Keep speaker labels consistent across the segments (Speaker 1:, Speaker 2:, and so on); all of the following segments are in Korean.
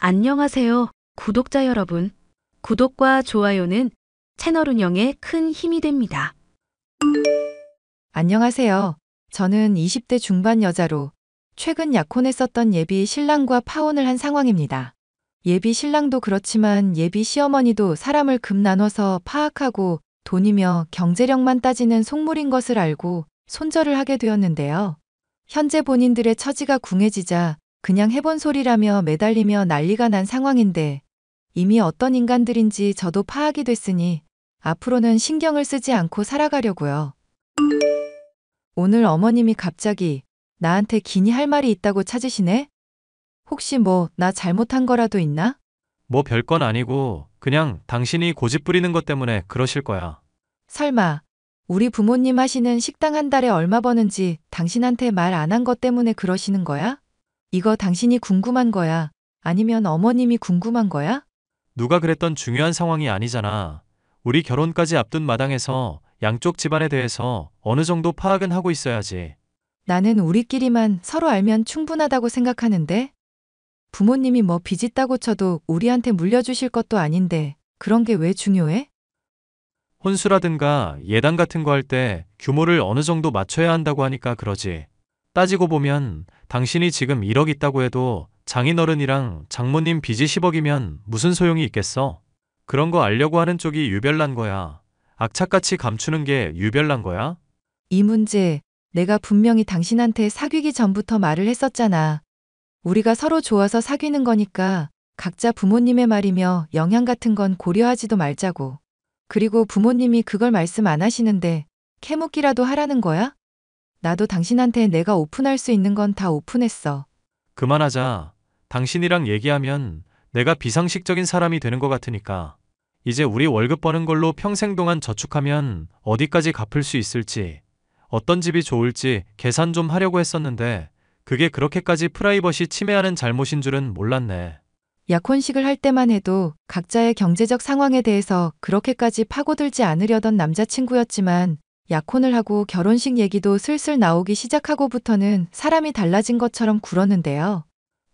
Speaker 1: 안녕하세요, 구독자 여러분. 구독과 좋아요는 채널 운영에 큰 힘이 됩니다.
Speaker 2: 안녕하세요. 저는 20대 중반 여자로 최근 약혼했었던 예비 신랑과 파혼을 한 상황입니다. 예비 신랑도 그렇지만 예비 시어머니도 사람을 급 나눠서 파악하고 돈이며 경제력만 따지는 속물인 것을 알고 손절을 하게 되었는데요. 현재 본인들의 처지가 궁해지자 그냥 해본 소리라며 매달리며 난리가 난 상황인데 이미 어떤 인간들인지 저도 파악이 됐으니 앞으로는 신경을 쓰지 않고 살아가려고요. 오늘 어머님이 갑자기 나한테 기니 할 말이 있다고 찾으시네? 혹시 나 잘못한 거라도 있나?
Speaker 3: 뭐 별건 아니고 그냥 당신이 고집 부리는 것 때문에 그러실 거야.
Speaker 2: 설마 우리 부모님 하시는 식당 한 달에 얼마 버는지 당신한테 말 안 한 것 때문에 그러시는 거야? 이거 당신이 궁금한 거야? 아니면 어머님이 궁금한 거야?
Speaker 3: 누가 그랬던 중요한 상황이 아니잖아. 우리 결혼까지 앞둔 마당에서 양쪽 집안에 대해서 어느 정도 파악은 하고 있어야지.
Speaker 2: 나는 우리끼리만 서로 알면 충분하다고 생각하는데 부모님이 빚 있다고 쳐도 우리한테 물려주실 것도 아닌데 그런 게 왜 중요해?
Speaker 3: 혼수라든가 예단 같은 거 할 때 규모를 어느 정도 맞춰야 한다고 하니까 그러지. 따지고 보면 당신이 지금 1억 있다고 해도 장인어른이랑 장모님 빚이 10억이면 무슨 소용이 있겠어? 그런 거 알려고 하는 쪽이 유별난 거야. 악착같이 감추는 게 유별난 거야?
Speaker 2: 이 문제 내가 분명히 당신한테 사귀기 전부터 말을 했었잖아. 우리가 서로 좋아서 사귀는 거니까 각자 부모님의 말이며 영향 같은 건 고려하지도 말자고. 그리고 부모님이 그걸 말씀 안 하시는데 캐묻기라도 하라는 거야? 나도 당신한테 내가 오픈할 수 있는 건 다 오픈했어.
Speaker 3: 그만하자. 당신이랑 얘기하면 내가 비상식적인 사람이 되는 것 같으니까. 이제 우리 월급 버는 걸로 평생 동안 저축하면 어디까지 갚을 수 있을지, 어떤 집이 좋을지 계산 좀 하려고 했었는데 그게 그렇게까지 프라이버시 침해하는 잘못인 줄은 몰랐네.
Speaker 2: 약혼식을 할 때만 해도 각자의 경제적 상황에 대해서 그렇게까지 파고들지 않으려던 남자친구였지만 약혼을 하고 결혼식 얘기도 슬슬 나오기 시작하고부터는 사람이 달라진 것처럼 굴었는데요.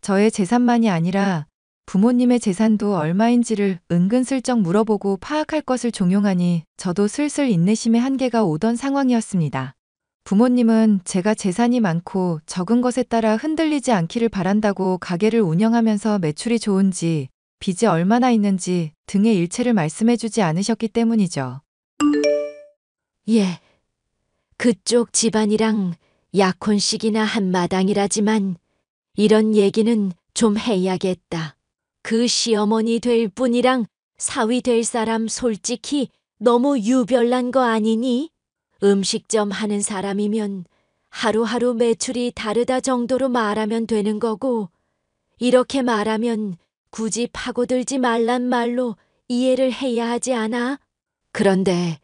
Speaker 2: 저의 재산만이 아니라 부모님의 재산도 얼마인지를 은근슬쩍 물어보고 파악할 것을 종용하니 저도 슬슬 인내심의 한계가 오던 상황이었습니다. 부모님은 제가 재산이 많고 적은 것에 따라 흔들리지 않기를 바란다고 가게를 운영하면서 매출이 좋은지, 빚이 얼마나 있는지 등의 일체를 말씀해주지 않으셨기 때문이죠.
Speaker 4: 예, 그쪽 집안이랑 약혼식이나 한 마당이라지만 이런 얘기는 좀 해야겠다. 그 시어머니 될 분이랑 사위 될 사람 솔직히 너무 유별난 거 아니니? 음식점 하는 사람이면 하루하루 매출이 다르다 정도로 말하면 되는 거고, 이렇게 말하면 굳이 파고들지 말란 말로 이해를 해야 하지 않아? 그런데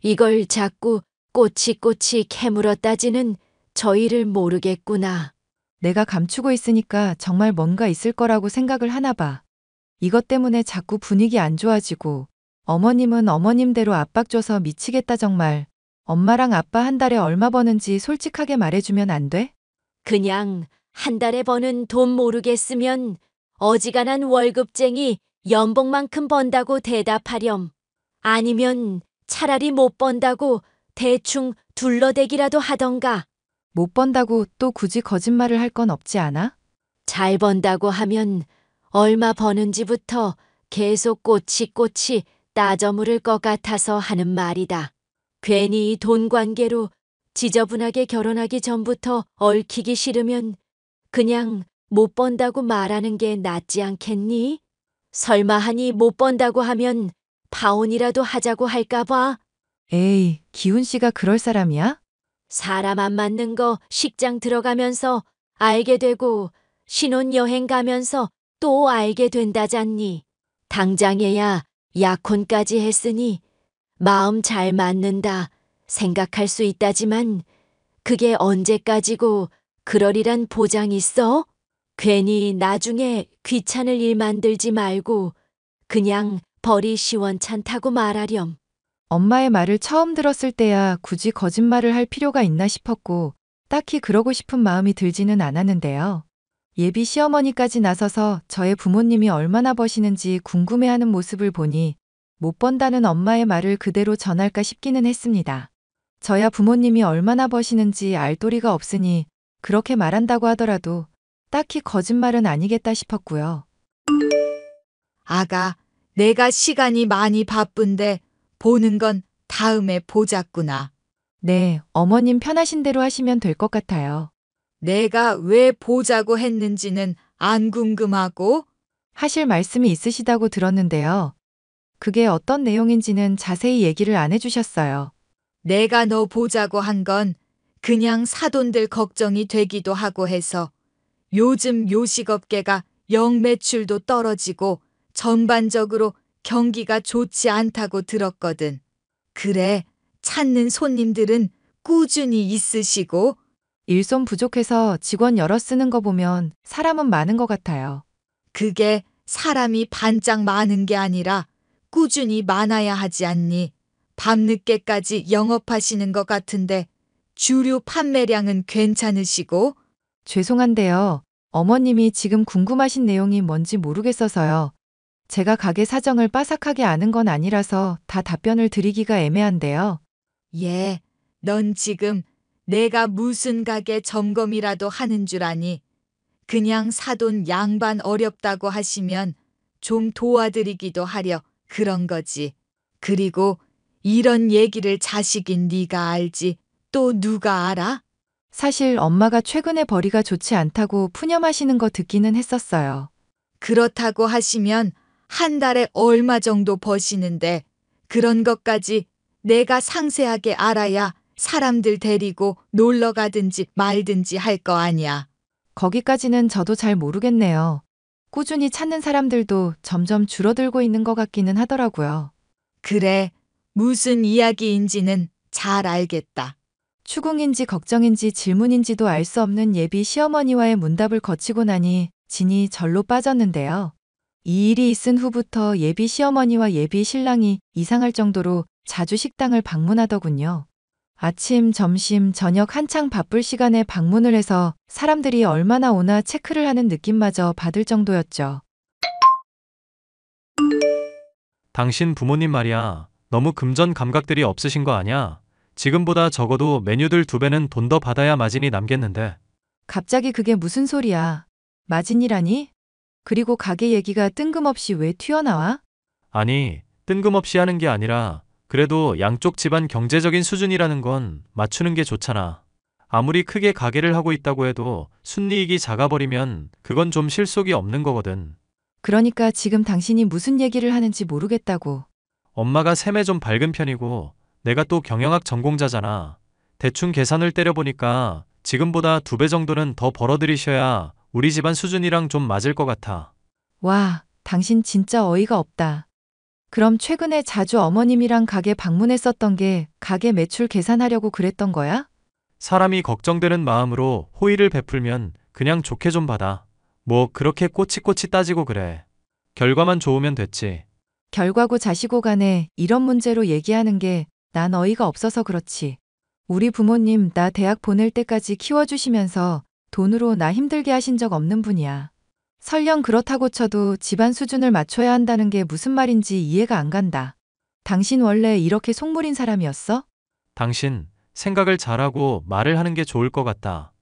Speaker 4: 이걸 자꾸 꼬치꼬치 캐물어 따지는 저희를 모르겠구나.
Speaker 2: 내가 감추고 있으니까 정말 뭔가 있을 거라고 생각을 하나 봐. 이것 때문에 자꾸 분위기 안 좋아지고 어머님은 어머님대로 압박 줘서 미치겠다 정말. 엄마랑 아빠 한 달에 얼마 버는지 솔직하게 말해주면 안 돼?
Speaker 4: 그냥 한 달에 버는 돈 모르겠으면 어지간한 월급쟁이 연봉만큼 번다고 대답하렴. 아니면 차라리 못 번다고 대충 둘러대기라도 하던가.
Speaker 2: 못 번다고 또 굳이 거짓말을 할 건 없지 않아?
Speaker 4: 잘 번다고 하면 얼마 버는지부터 계속 꼬치꼬치 따져 물을 것 같아서 하는 말이다. 괜히 돈 관계로 지저분하게 결혼하기 전부터 얽히기 싫으면 그냥 못 번다고 말하는 게 낫지 않겠니? 설마 하니 못 번다고 하면 파혼이라도 하자고 할까 봐.
Speaker 2: 에이, 기훈 씨가 그럴 사람이야?
Speaker 4: 사람 안 맞는 거 식장 들어가면서 알게 되고 신혼여행 가면서 또 알게 된다잖니. 당장에야 약혼까지 했으니 마음 잘 맞는다 생각할 수 있다지만 그게 언제까지고 그러리란 보장 있어? 괜히 나중에 귀찮을 일 만들지 말고 그냥 벌이 시원찮다고 말하렴.
Speaker 2: 엄마의 말을 처음 들었을 때야 굳이 거짓말을 할 필요가 있나 싶었고 딱히 그러고 싶은 마음이 들지는 않았는데요. 예비 시어머니까지 나서서 저의 부모님이 얼마나 버시는지 궁금해하는 모습을 보니 못 번다는 엄마의 말을 그대로 전할까 싶기는 했습니다. 저야 부모님이 얼마나 버시는지 알 도리가 없으니 그렇게 말한다고 하더라도 딱히 거짓말은 아니겠다 싶었고요.
Speaker 5: 아가, 내가 시간이 많이 바쁜데 보는 건 다음에 보자꾸나.
Speaker 2: 네, 어머님 편하신 대로 하시면 될 것 같아요.
Speaker 5: 내가 왜 보자고 했는지는 안 궁금하고?
Speaker 2: 하실 말씀이 있으시다고 들었는데요. 그게 어떤 내용인지는 자세히 얘기를 안 해주셨어요.
Speaker 5: 내가 너 보자고 한 건 그냥 사돈들 걱정이 되기도 하고 해서 요즘 요식업계가 영 매출도 떨어지고 전반적으로 경기가 좋지 않다고 들었거든. 그래, 찾는 손님들은 꾸준히 있으시고
Speaker 2: 일손 부족해서 직원 여러 쓰는 거 보면 사람은 많은 것 같아요.
Speaker 5: 그게 사람이 반짝 많은 게 아니라 꾸준히 많아야 하지 않니? 밤늦게까지 영업하시는 것 같은데 주류 판매량은 괜찮으시고?
Speaker 2: 죄송한데요. 어머님이 지금 궁금하신 내용이 뭔지 모르겠어서요. 제가 가게 사정을 빠삭하게 아는 건 아니라서 다 답변을 드리기가 애매한데요.
Speaker 5: 예, 넌 지금 내가 무슨 가게 점검이라도 하는 줄 아니? 그냥 사돈 양반 어렵다고 하시면 좀 도와드리기도 하려 그런 거지. 그리고 이런 얘기를 자식인 네가 알지 또 누가 알아?
Speaker 2: 사실 엄마가 최근에 벌이가 좋지 않다고 푸념하시는 거 듣기는 했었어요.
Speaker 5: 그렇다고 하시면 한 달에 얼마 정도 버시는데 그런 것까지 내가 상세하게 알아야 사람들 데리고 놀러 가든지 말든지 할 거 아니야.
Speaker 2: 거기까지는 저도 잘 모르겠네요. 꾸준히 찾는 사람들도 점점 줄어들고 있는 것 같기는 하더라고요.
Speaker 5: 그래, 무슨 이야기인지는 잘 알겠다.
Speaker 2: 추궁인지 걱정인지 질문인지도 알 수 없는 예비 시어머니와의 문답을 거치고 나니 진이 절로 빠졌는데요. 이 일이 있은 후부터 예비 시어머니와 예비 신랑이 이상할 정도로 자주 식당을 방문하더군요. 아침, 점심, 저녁 한창 바쁠 시간에 방문을 해서 사람들이 얼마나 오나 체크를 하는 느낌마저 받을 정도였죠.
Speaker 3: 당신 부모님 말이야. 너무 금전 감각들이 없으신 거 아냐? 지금보다 적어도 메뉴들 2배는 돈 더 받아야 마진이 남겠는데.
Speaker 2: 갑자기 그게 무슨 소리야? 마진이라니? 그리고 가게 얘기가 뜬금없이 왜 튀어나와?
Speaker 3: 아니, 뜬금없이 하는 게 아니라 그래도 양쪽 집안 경제적인 수준이라는 건 맞추는 게 좋잖아. 아무리 크게 가게를 하고 있다고 해도 순이익이 작아버리면 그건 좀 실속이 없는 거거든.
Speaker 2: 그러니까 지금 당신이 무슨 얘기를 하는지 모르겠다고.
Speaker 3: 엄마가 셈에 좀 밝은 편이고 내가 또 경영학 전공자잖아. 대충 계산을 때려보니까 지금보다 2배 정도는 더 벌어들이셔야 우리 집안 수준이랑 좀 맞을 것 같아.
Speaker 2: 와, 당신 진짜 어이가 없다. 그럼 최근에 자주 어머님이랑 가게 방문했었던 게 가게 매출 계산하려고 그랬던 거야?
Speaker 3: 사람이 걱정되는 마음으로 호의를 베풀면 그냥 좋게 좀 받아. 뭐 그렇게 꼬치꼬치 따지고 그래. 결과만 좋으면 됐지.
Speaker 2: 결과고 자시고 간에 이런 문제로 얘기하는 게 난 어이가 없어서 그렇지. 우리 부모님 나 대학 보낼 때까지 키워주시면서 돈으로 나 힘들게 하신 적 없는 분이야. 설령 그렇다고 쳐도 집안 수준을 맞춰야 한다는 게 무슨 말인지 이해가 안 간다. 당신 원래 이렇게 속물인 사람이었어?
Speaker 3: 당신 생각을 잘하고 말을 하는 게 좋을 것 같다.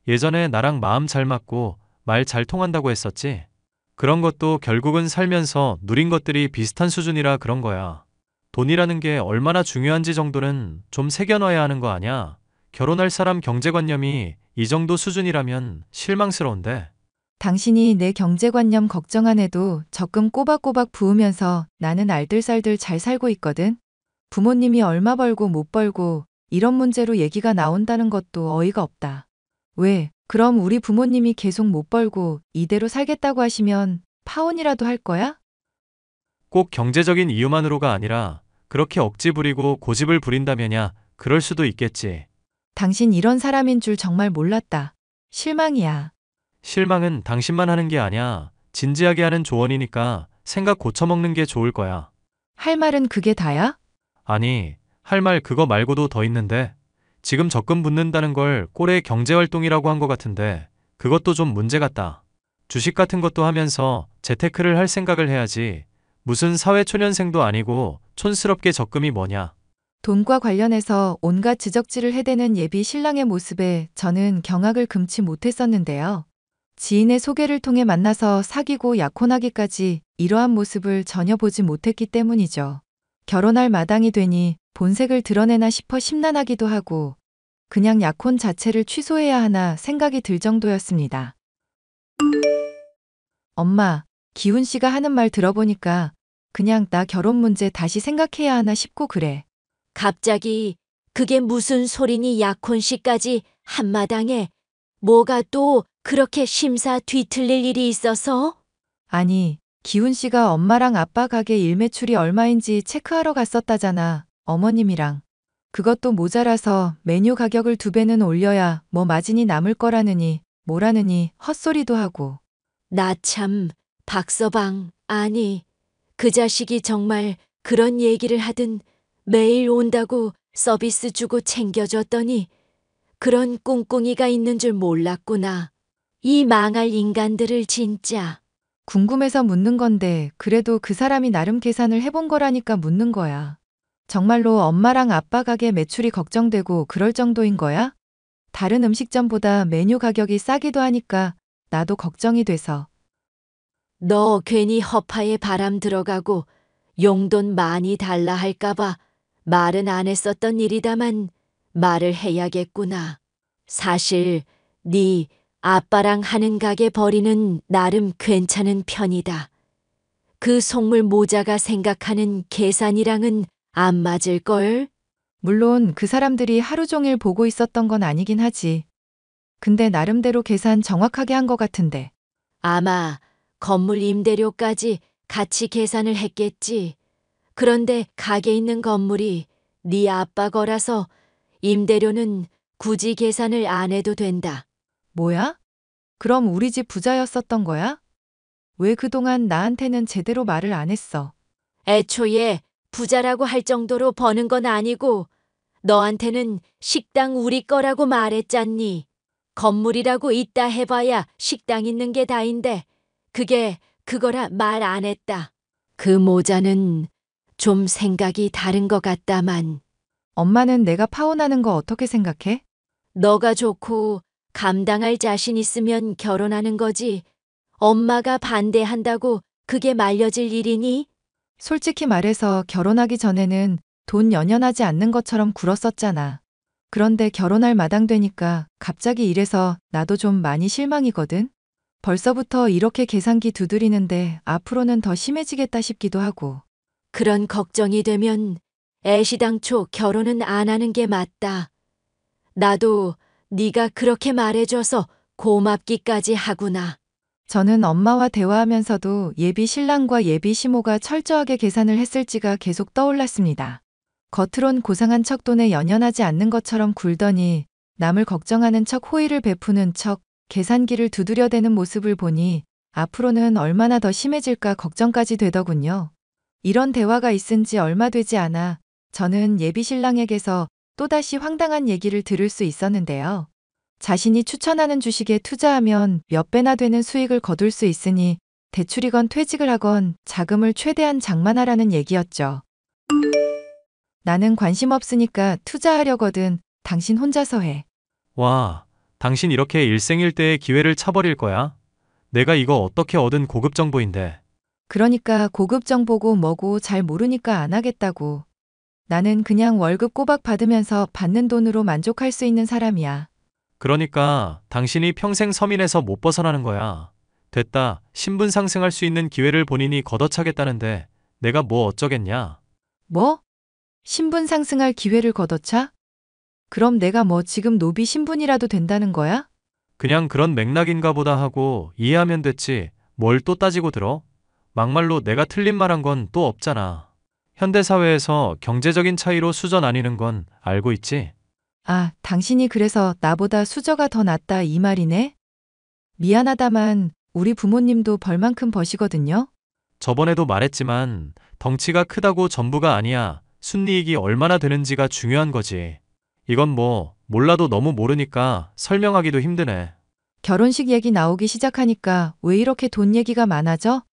Speaker 3: 예전에 나랑 마음 잘 맞고 말 잘 통한다고 했었지? 그런 것도 결국은 살면서 누린 것들이 비슷한 수준이라 그런 거야. 돈이라는 게 얼마나 중요한지 정도는 좀 새겨놔야 하는 거 아냐? 결혼할 사람 경제관념이 이 정도 수준이라면 실망스러운데.
Speaker 2: 당신이 내 경제관념 걱정 안 해도 적금 꼬박꼬박 부으면서 나는 알뜰살뜰 잘 살고 있거든. 부모님이 얼마 벌고 못 벌고 이런 문제로 얘기가 나온다는 것도 어이가 없다. 왜? 그럼 우리 부모님이 계속 못 벌고 이대로 살겠다고 하시면 파혼이라도 할 거야?
Speaker 3: 꼭 경제적인 이유만으로가 아니라 그렇게 억지 부리고 고집을 부린다면야 그럴 수도 있겠지.
Speaker 2: 당신 이런 사람인 줄 정말 몰랐다. 실망이야.
Speaker 3: 실망은 당신만 하는 게 아니야. 진지하게 하는 조언이니까 생각 고쳐먹는 게 좋을 거야.
Speaker 2: 할 말은 그게 다야?
Speaker 3: 아니, 할 말 그거 말고도 더 있는데 지금 적금 붓는다는 걸 꼴의 경제활동이라고 한 것 같은데 그것도 좀 문제 같다. 주식 같은 것도 하면서 재테크를 할 생각을 해야지. 무슨 사회초년생도 아니고 촌스럽게 적금이 뭐냐.
Speaker 2: 돈과 관련해서 온갖 지적질을 해대는 예비 신랑의 모습에 저는 경악을 금치 못했었는데요. 지인의 소개를 통해 만나서 사귀고 약혼하기까지 이러한 모습을 전혀 보지 못했기 때문이죠. 결혼할 마당이 되니 본색을 드러내나 싶어 심란하기도 하고 그냥 약혼 자체를 취소해야 하나 생각이 들 정도였습니다. 엄마, 기훈 씨가 하는 말 들어보니까 그냥 나 결혼 문제 다시 생각해야 하나 싶고 그래.
Speaker 4: 갑자기 그게 무슨 소리니 약혼 씨까지 한마당에 뭐가 또 그렇게 심사 뒤틀릴 일이 있어서?
Speaker 2: 아니, 기훈 씨가 엄마랑 아빠 가게 일매출이 얼마인지 체크하러 갔었다잖아, 어머님이랑. 그것도 모자라서 메뉴 가격을 2배는 올려야 뭐 마진이 남을 거라느니 뭐라느니 헛소리도 하고.
Speaker 4: 나 참, 박서방, 아니, 그 자식이 정말 그런 얘기를 하든 매일 온다고 서비스 주고 챙겨줬더니 그런 꿍꿍이가 있는 줄 몰랐구나. 이 망할 인간들을 진짜.
Speaker 2: 궁금해서 묻는 건데 그래도 그 사람이 나름 계산을 해본 거라니까 묻는 거야. 정말로 엄마랑 아빠 가게 매출이 걱정되고 그럴 정도인 거야? 다른 음식점보다 메뉴 가격이 싸기도 하니까 나도 걱정이 돼서.
Speaker 4: 너 괜히 허파에 바람 들어가고 용돈 많이 달라 할까봐 말은 안 했었던 일이다만 말을 해야겠구나. 사실 네 아빠랑 하는 가게 벌이는 나름 괜찮은 편이다. 그 속물 모자가 생각하는 계산이랑은 안 맞을걸?
Speaker 2: 물론 그 사람들이 하루 종일 보고 있었던 건 아니긴 하지. 근데 나름대로 계산 정확하게 한 것 같은데.
Speaker 4: 아마 건물 임대료까지 같이 계산을 했겠지. 그런데 가게 있는 건물이 네 아빠 거라서 임대료는 굳이 계산을 안 해도 된다.
Speaker 2: 뭐야? 그럼 우리 집 부자였었던 거야? 왜 그동안 나한테는 제대로 말을 안 했어?
Speaker 4: 애초에 부자라고 할 정도로 버는 건 아니고 너한테는 식당 우리 거라고 말했잖니. 건물이라고 있다 해봐야 식당 있는 게 다인데 그게 그거라 말 안 했다. 그 모자는 좀 생각이 다른 것 같다만.
Speaker 2: 엄마는 내가 파혼하는 거 어떻게 생각해?
Speaker 4: 너가 좋고 감당할 자신 있으면 결혼하는 거지. 엄마가 반대한다고 그게 말려질 일이니?
Speaker 2: 솔직히 말해서 결혼하기 전에는 돈 연연하지 않는 것처럼 굴었었잖아. 그런데 결혼할 마당 되니까 갑자기 이래서 나도 좀 많이 실망이거든. 벌써부터 이렇게 계산기 두드리는데 앞으로는 더 심해지겠다 싶기도 하고.
Speaker 4: 그런 걱정이 되면 애시당초 결혼은 안 하는 게 맞다. 나도 네가 그렇게 말해줘서 고맙기까지 하구나.
Speaker 2: 저는 엄마와 대화하면서도 예비 신랑과 예비 시모가 철저하게 계산을 했을지가 계속 떠올랐습니다. 겉으론 고상한 척 돈에 연연하지 않는 것처럼 굴더니 남을 걱정하는 척 호의를 베푸는 척 계산기를 두드려대는 모습을 보니 앞으로는 얼마나 더 심해질까 걱정까지 되더군요. 이런 대화가 있은 지 얼마 되지 않아 저는 예비 신랑에게서 또다시 황당한 얘기를 들을 수 있었는데요. 자신이 추천하는 주식에 투자하면 몇 배나 되는 수익을 거둘 수 있으니 대출이건 퇴직을 하건 자금을 최대한 장만하라는 얘기였죠. 나는 관심 없으니까 투자하려거든. 당신 혼자서 해.
Speaker 3: 와, 당신 이렇게 일생일대의 기회를 차버릴 거야? 내가 이거 어떻게 얻은 고급 정보인데.
Speaker 2: 그러니까 고급 정보고 뭐고 잘 모르니까 안 하겠다고. 나는 그냥 월급 꼬박 받으면서 받는 돈으로 만족할 수 있는 사람이야.
Speaker 3: 그러니까 당신이 평생 서민에서 못 벗어나는 거야. 됐다. 신분 상승할 수 있는 기회를 본인이 걷어차겠다는데 내가 뭐 어쩌겠냐?
Speaker 2: 뭐? 신분 상승할 기회를 걷어차? 그럼 내가 뭐 지금 노비 신분이라도 된다는 거야?
Speaker 3: 그냥 그런 맥락인가 보다 하고 이해하면 됐지. 뭘 또 따지고 들어? 막말로 내가 틀린 말한 건 또 없잖아. 현대사회에서 경제적인 차이로 수저 나뉘는 건 알고 있지?
Speaker 2: 아, 당신이 그래서 나보다 수저가 더 낫다 이 말이네? 미안하다만 우리 부모님도 벌만큼 버시거든요?
Speaker 3: 저번에도 말했지만 덩치가 크다고 전부가 아니야. 순이익이 얼마나 되는지가 중요한 거지. 이건 뭐 몰라도 너무 모르니까 설명하기도 힘드네.
Speaker 2: 결혼식 얘기 나오기 시작하니까 왜 이렇게 돈 얘기가 많아져?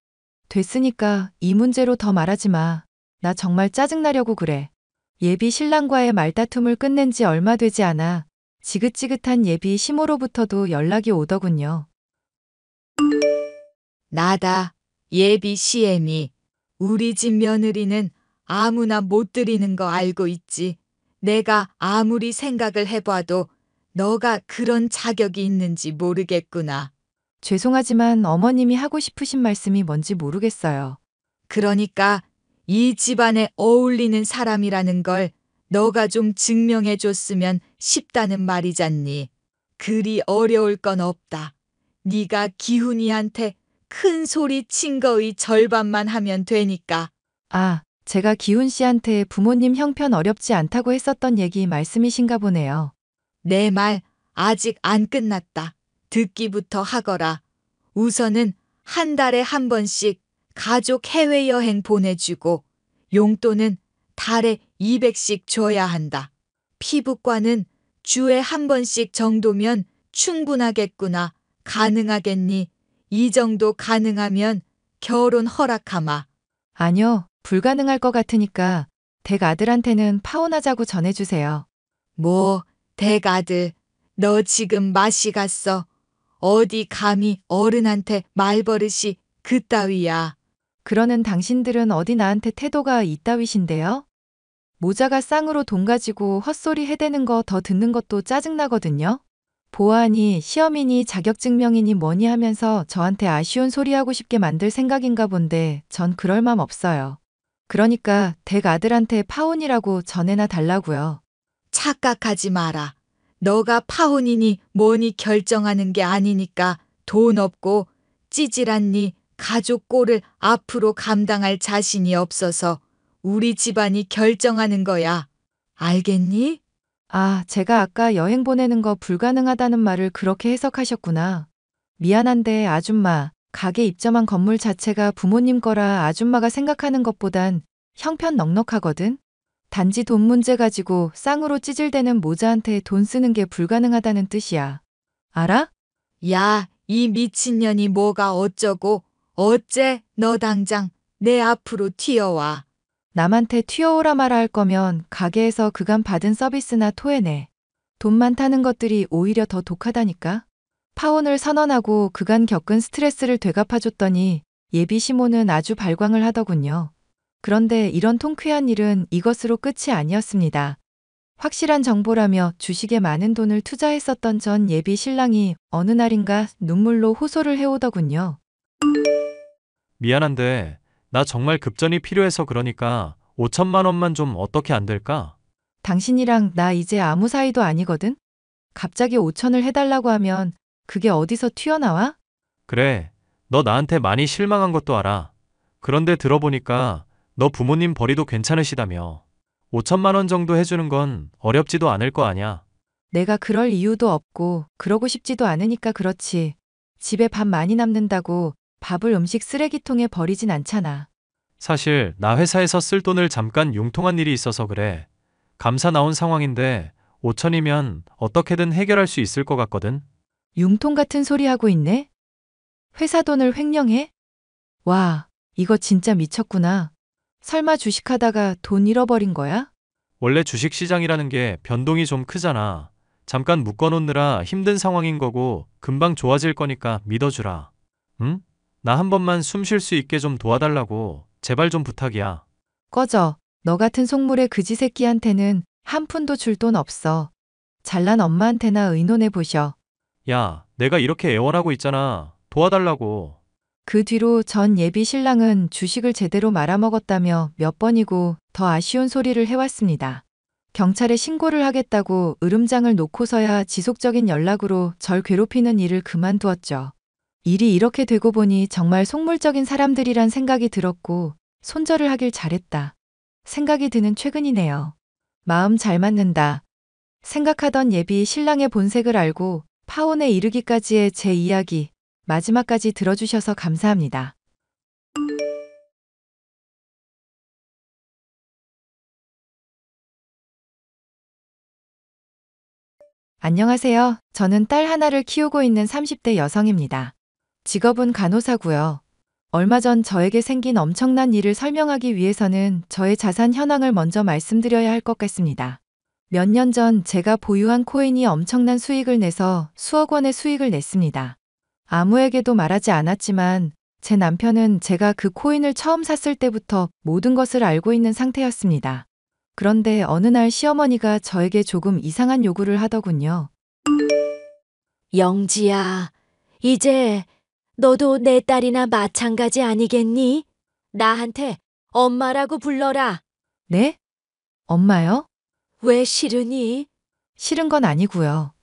Speaker 2: 됐으니까 이 문제로 더 말하지 마. 나 정말 짜증나려고 그래. 예비 신랑과의 말다툼을 끝낸 지 얼마 되지 않아 지긋지긋한 예비 시모로부터도 연락이 오더군요.
Speaker 5: 나다. 예비 시엠이. 우리 집 며느리는 아무나 못 들이는 거 알고 있지. 내가 아무리 생각을 해봐도 너가 그런 자격이 있는지 모르겠구나.
Speaker 2: 죄송하지만 어머님이 하고 싶으신 말씀이 뭔지 모르겠어요.
Speaker 5: 그러니까 이 집안에 어울리는 사람이라는 걸 너가 좀 증명해 줬으면 싶다는 말이잖니. 그리 어려울 건 없다. 네가 기훈이한테 큰 소리 친 거의 절반만 하면 되니까.
Speaker 2: 아, 제가 기훈 씨한테 부모님 형편 어렵지 않다고 했었던 얘기 말씀이신가 보네요.
Speaker 5: 내 말 아직 안 끝났다. 듣기부터 하거라. 우선은 한 달에 한 번씩 가족 해외여행 보내주고 용돈은 달에 200씩 줘야 한다. 피부과는 주에 한 번씩 정도면 충분하겠구나. 가능하겠니? 이 정도 가능하면 결혼 허락하마.
Speaker 2: 아니요, 불가능할 것 같으니까 댁 아들한테는 파혼하자고 전해주세요.
Speaker 5: 뭐, 댁아들, 너 지금 맛이 갔어. 어디 감히 어른한테 말버릇이 그따위야.
Speaker 2: 그러는 당신들은 어디 나한테 태도가 이따위신데요? 모자가 쌍으로 돈 가지고 헛소리 해대는 거 더 듣는 것도 짜증나거든요. 보아하니 시험이니 자격증명이니 뭐니 하면서 저한테 아쉬운 소리 하고 싶게 만들 생각인가 본데 전 그럴 맘 없어요. 그러니까 댁 아들한테 파혼이라고 전해나 달라고요.
Speaker 5: 착각하지 마라. 너가 파혼이니 뭐니 결정하는 게 아니니까 돈 없고 찌질한 네 가족 꼴을 앞으로 감당할 자신이 없어서 우리 집안이 결정하는 거야. 알겠니?
Speaker 2: 아, 제가 아까 여행 보내는 거 불가능하다는 말을 그렇게 해석하셨구나. 미안한데 아줌마, 가게 입점한 건물 자체가 부모님 거라 아줌마가 생각하는 것보단 형편 넉넉하거든? 단지 돈 문제 가지고 쌍으로 찌질대는 모자한테 돈 쓰는 게 불가능하다는 뜻이야. 알아?
Speaker 5: 야, 이 미친년이 뭐가 어쩌고 어째 너 당장 내 앞으로 튀어와.
Speaker 2: 남한테 튀어오라 말아 할 거면 가게에서 그간 받은 서비스나 토해내. 돈 많다는 것들이 오히려 더 독하다니까? 파혼을 선언하고 그간 겪은 스트레스를 되갚아줬더니 예비 시모는 아주 발광을 하더군요. 그런데 이런 통쾌한 일은 이것으로 끝이 아니었습니다. 확실한 정보라며 주식에 많은 돈을 투자했었던 전 예비 신랑이 어느 날인가 눈물로 호소를 해오더군요.
Speaker 3: 미안한데 나 정말 급전이 필요해서 그러니까 5천만 원만 좀 어떻게 안 될까?
Speaker 2: 당신이랑 나 이제 아무 사이도 아니거든? 갑자기 5천을 해달라고 하면 그게 어디서 튀어나와?
Speaker 3: 그래, 너 나한테 많이 실망한 것도 알아. 그런데 들어보니까 너 부모님 벌이도 괜찮으시다며. 5천만 원 정도 해주는 건 어렵지도 않을 거 아냐.
Speaker 2: 내가 그럴 이유도 없고 그러고 싶지도 않으니까 그렇지. 집에 밥 많이 남는다고 밥을 음식 쓰레기통에 버리진 않잖아.
Speaker 3: 사실 나 회사에서 쓸 돈을 잠깐 융통한 일이 있어서 그래. 감사 나온 상황인데 5천이면 어떻게든 해결할 수 있을 것 같거든.
Speaker 2: 융통 같은 소리 하고 있네? 회사 돈을 횡령해? 와, 이거 진짜 미쳤구나. 설마 주식하다가 돈 잃어버린 거야?
Speaker 3: 원래 주식시장이라는 게 변동이 좀 크잖아. 잠깐 묶어놓느라 힘든 상황인 거고 금방 좋아질 거니까 믿어주라. 응? 나 한 번만 숨 쉴 수 있게 좀 도와달라고. 제발 좀 부탁이야.
Speaker 2: 꺼져. 너 같은 속물의 그지 새끼한테는 한 푼도 줄 돈 없어. 잘난 엄마한테나 의논해 보셔.
Speaker 3: 야, 내가 이렇게 애원하고 있잖아. 도와달라고.
Speaker 2: 그 뒤로 전 예비 신랑은 주식을 제대로 말아먹었다며 몇 번이고 더 아쉬운 소리를 해왔습니다. 경찰에 신고를 하겠다고 으름장을 놓고서야 지속적인 연락으로 절 괴롭히는 일을 그만두었죠. 일이 이렇게 되고 보니 정말 속물적인 사람들이란 생각이 들었고 손절을 하길 잘했다. 생각이 드는 최근이네요. 마음 잘 맞는다. 생각하던 예비 신랑의 본색을 알고 파혼에 이르기까지의 제 이야기 마지막까지 들어주셔서 감사합니다. 안녕하세요. 저는 딸 하나를 키우고 있는 30대 여성입니다. 직업은 간호사고요. 얼마 전 저에게 생긴 엄청난 일을 설명하기 위해서는 저의 자산 현황을 먼저 말씀드려야 할 것 같습니다. 몇 년 전 제가 보유한 코인이 엄청난 수익을 내서 수억 원의 수익을 냈습니다. 아무에게도 말하지 않았지만 제 남편은 제가 그 코인을 처음 샀을 때부터 모든 것을 알고 있는 상태였습니다. 그런데 어느 날 시어머니가 저에게 조금 이상한 요구를 하더군요.
Speaker 4: 영지야, 이제 너도 내 딸이나 마찬가지 아니겠니? 나한테 엄마라고 불러라.
Speaker 2: 네? 엄마요?
Speaker 4: 왜 싫으니?
Speaker 2: 싫은 건 아니고요.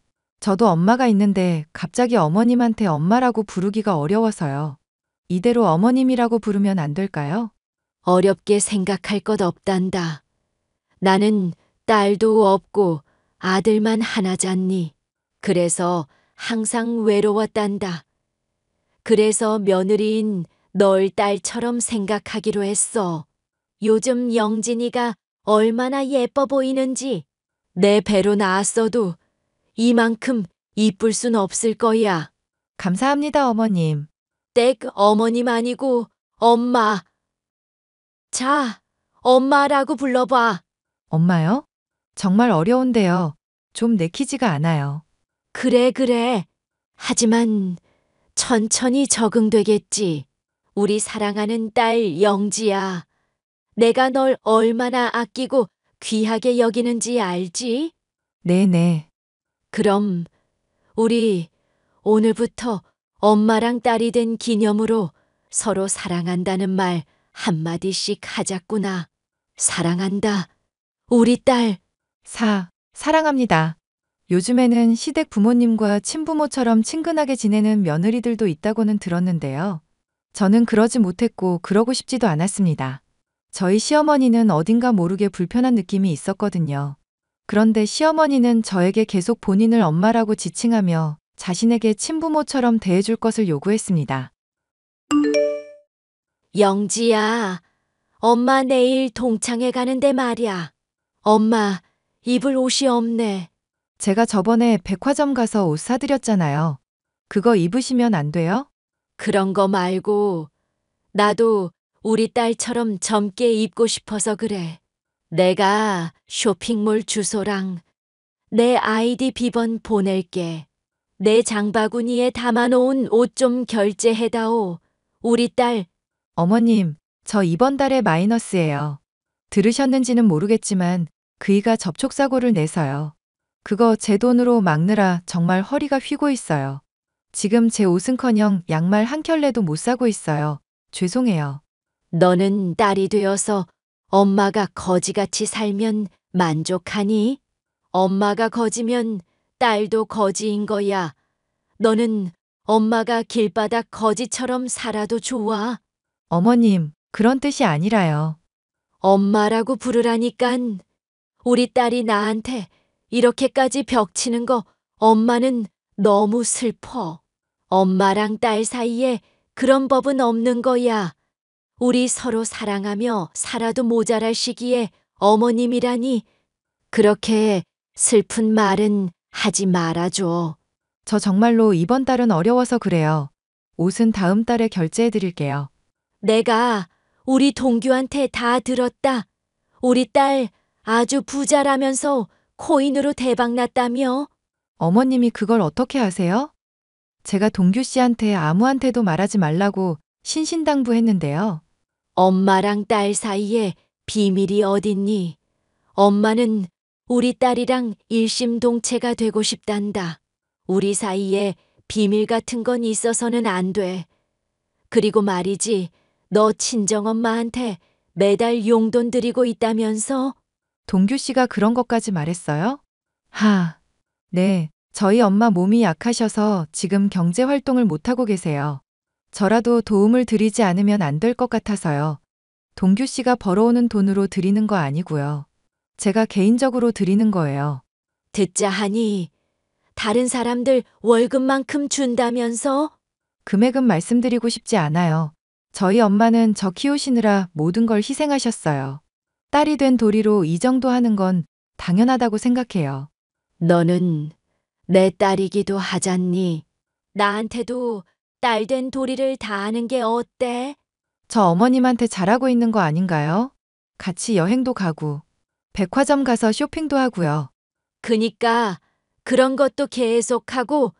Speaker 2: 저도 엄마가 있는데 갑자기 어머님한테 엄마라고 부르기가 어려워서요. 이대로 어머님이라고 부르면 안 될까요?
Speaker 4: 어렵게 생각할 것 없단다. 나는 딸도 없고 아들만 하나잖니. 그래서 항상 외로웠단다. 그래서 며느리인 널 딸처럼 생각하기로 했어. 요즘 영진이가 얼마나 예뻐 보이는지. 내 배로 나왔어도 이만큼 이쁠 순 없을 거야.
Speaker 2: 감사합니다, 어머님.
Speaker 4: 댁 어머님 아니고 엄마. 자, 엄마라고 불러봐.
Speaker 2: 엄마요? 정말 어려운데요. 좀 내키지가 않아요.
Speaker 4: 그래. 하지만 천천히 적응되겠지. 우리 사랑하는 딸 영지야. 내가 널 얼마나 아끼고 귀하게 여기는지 알지?
Speaker 2: 네네.
Speaker 4: 그럼 우리 오늘부터 엄마랑 딸이 된 기념으로 서로 사랑한다는 말 한마디씩 하자꾸나. 사랑한다. 우리 딸.
Speaker 2: 사랑합니다. 요즘에는 시댁 부모님과 친부모처럼 친근하게 지내는 며느리들도 있다고는 들었는데요. 저는 그러지 못했고 그러고 싶지도 않았습니다. 저희 시어머니는 어딘가 모르게 불편한 느낌이 있었거든요. 그런데 시어머니는 저에게 계속 본인을 엄마라고 지칭하며 자신에게 친부모처럼 대해줄 것을 요구했습니다.
Speaker 4: 영지야, 엄마 내일 동창회 가는데 말이야. 엄마, 입을 옷이 없네.
Speaker 2: 제가 저번에 백화점 가서 옷 사드렸잖아요. 그거 입으시면 안 돼요?
Speaker 4: 그런 거 말고 나도 우리 딸처럼 젊게 입고 싶어서 그래. 내가 쇼핑몰 주소랑 내 아이디 비번 보낼게. 내 장바구니에 담아놓은 옷 좀 결제해다오. 우리 딸.
Speaker 2: 어머님, 저 이번 달에 마이너스예요. 들으셨는지는 모르겠지만 그이가 접촉사고를 내서요. 그거 제 돈으로 막느라 정말 허리가 휘고 있어요. 지금 제 옷은커녕 양말 한 켤레도 못 사고 있어요. 죄송해요.
Speaker 4: 너는 딸이 되어서 엄마가 거지같이 살면 만족하니? 엄마가 거지면 딸도 거지인 거야. 너는 엄마가 길바닥 거지처럼 살아도 좋아.
Speaker 2: 어머님, 그런 뜻이 아니라요.
Speaker 4: 엄마라고 부르라니깐. 우리 딸이 나한테 이렇게까지 벽치는 거 엄마는 너무 슬퍼. 엄마랑 딸 사이에 그런 법은 없는 거야. 우리 서로 사랑하며 살아도 모자랄 시기에 어머님이라니. 그렇게 슬픈 말은 하지 말아줘.
Speaker 2: 저 정말로 이번 달은 어려워서 그래요. 옷은 다음 달에 결제해 드릴게요.
Speaker 4: 내가 우리 동규한테 다 들었다. 우리 딸 아주 부자라면서 코인으로 대박났다며?
Speaker 2: 어머님이 그걸 어떻게 아세요? 제가 동규 씨한테 아무한테도 말하지 말라고 신신당부했는데요.
Speaker 4: 엄마랑 딸 사이에 비밀이 어딨니? 엄마는 우리 딸이랑 일심동체가 되고 싶단다. 우리 사이에 비밀 같은 건 있어서는 안 돼. 그리고 말이지, 너 친정엄마한테 매달 용돈 드리고 있다면서?
Speaker 2: 동규 씨가 그런 것까지 말했어요? 네. 저희 엄마 몸이 약하셔서 지금 경제 활동을 못하고 계세요. 저라도 도움을 드리지 않으면 안 될 것 같아서요. 동규 씨가 벌어오는 돈으로 드리는 거 아니고요. 제가 개인적으로 드리는 거예요.
Speaker 4: 듣자 하니 다른 사람들 월급만큼 준다면서?
Speaker 2: 금액은 말씀드리고 싶지 않아요. 저희 엄마는 저 키우시느라 모든 걸 희생하셨어요. 딸이 된 도리로 이 정도 하는 건 당연하다고 생각해요.
Speaker 4: 너는 내 딸이기도 하잖니. 나한테도 딸된 도리를 다하는 게 어때?
Speaker 2: 저 어머님한테 잘하고 있는 거 아닌가요? 같이 여행도 가고, 백화점 가서 쇼핑도 하고요.
Speaker 4: 그니까 그런 것도 계속하고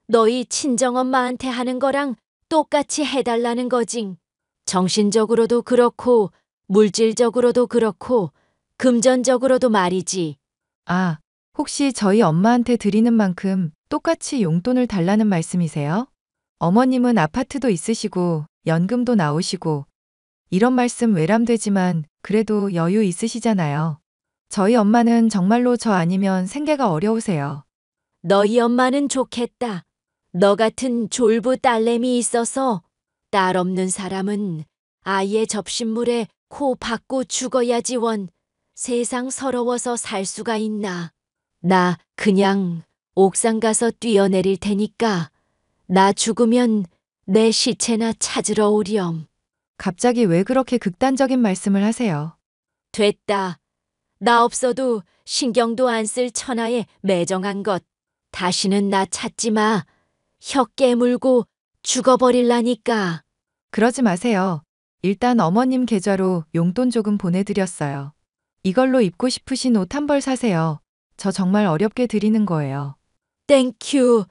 Speaker 4: 너희 친정엄마한테 하는 거랑 똑같이 해달라는 거징. 정신적으로도 그렇고 물질적으로도 그렇고 금전적으로도 말이지.
Speaker 2: 아, 혹시 저희 엄마한테 드리는 만큼 똑같이 용돈을 달라는 말씀이세요? 어머님은 아파트도 있으시고 연금도 나오시고 이런 말씀 외람되지만 그래도 여유 있으시잖아요. 저희 엄마는 정말로 저 아니면 생계가 어려우세요.
Speaker 4: 너희 엄마는 좋겠다. 너 같은 졸부 딸내미 있어서 딸 없는 사람은 아이의 접신물에 코 박고 죽어야지 원. 세상 서러워서 살 수가 있나. 나 그냥 옥상 가서 뛰어내릴 테니까 나 죽으면 내 시체나 찾으러 오렴.
Speaker 2: 갑자기 왜 그렇게 극단적인 말씀을 하세요?
Speaker 4: 됐다. 나 없어도 신경도 안 쓸 천하에 매정한 것. 다시는 나 찾지 마. 혀 깨물고 죽어버릴라니까.
Speaker 2: 그러지 마세요. 일단 어머님 계좌로 용돈 조금 보내드렸어요. 이걸로 입고 싶으신 옷 한 벌 사세요. 저 정말 어렵게 드리는 거예요.
Speaker 4: 땡큐.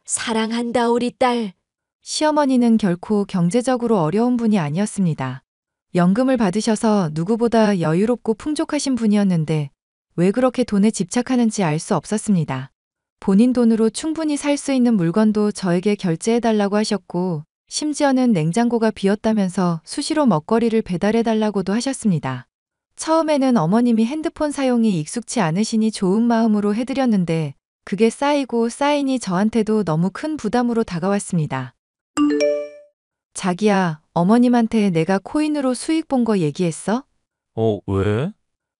Speaker 4: 사랑한다 우리 딸.
Speaker 2: 시어머니는 결코 경제적으로 어려운 분이 아니었습니다. 연금을 받으셔서 누구보다 여유롭고 풍족하신 분이었는데 왜 그렇게 돈에 집착하는지 알 수 없었습니다. 본인 돈으로 충분히 살 수 있는 물건도 저에게 결제해달라고 하셨고 심지어는 냉장고가 비었다면서 수시로 먹거리를 배달해달라고도 하셨습니다. 처음에는 어머님이 핸드폰 사용이 익숙치 않으시니 좋은 마음으로 해드렸는데 그게 쌓이고 쌓이니 저한테도 너무 큰 부담으로 다가왔습니다. 자기야, 어머님한테 내가 코인으로 수익 본 거 얘기했어?
Speaker 6: 왜?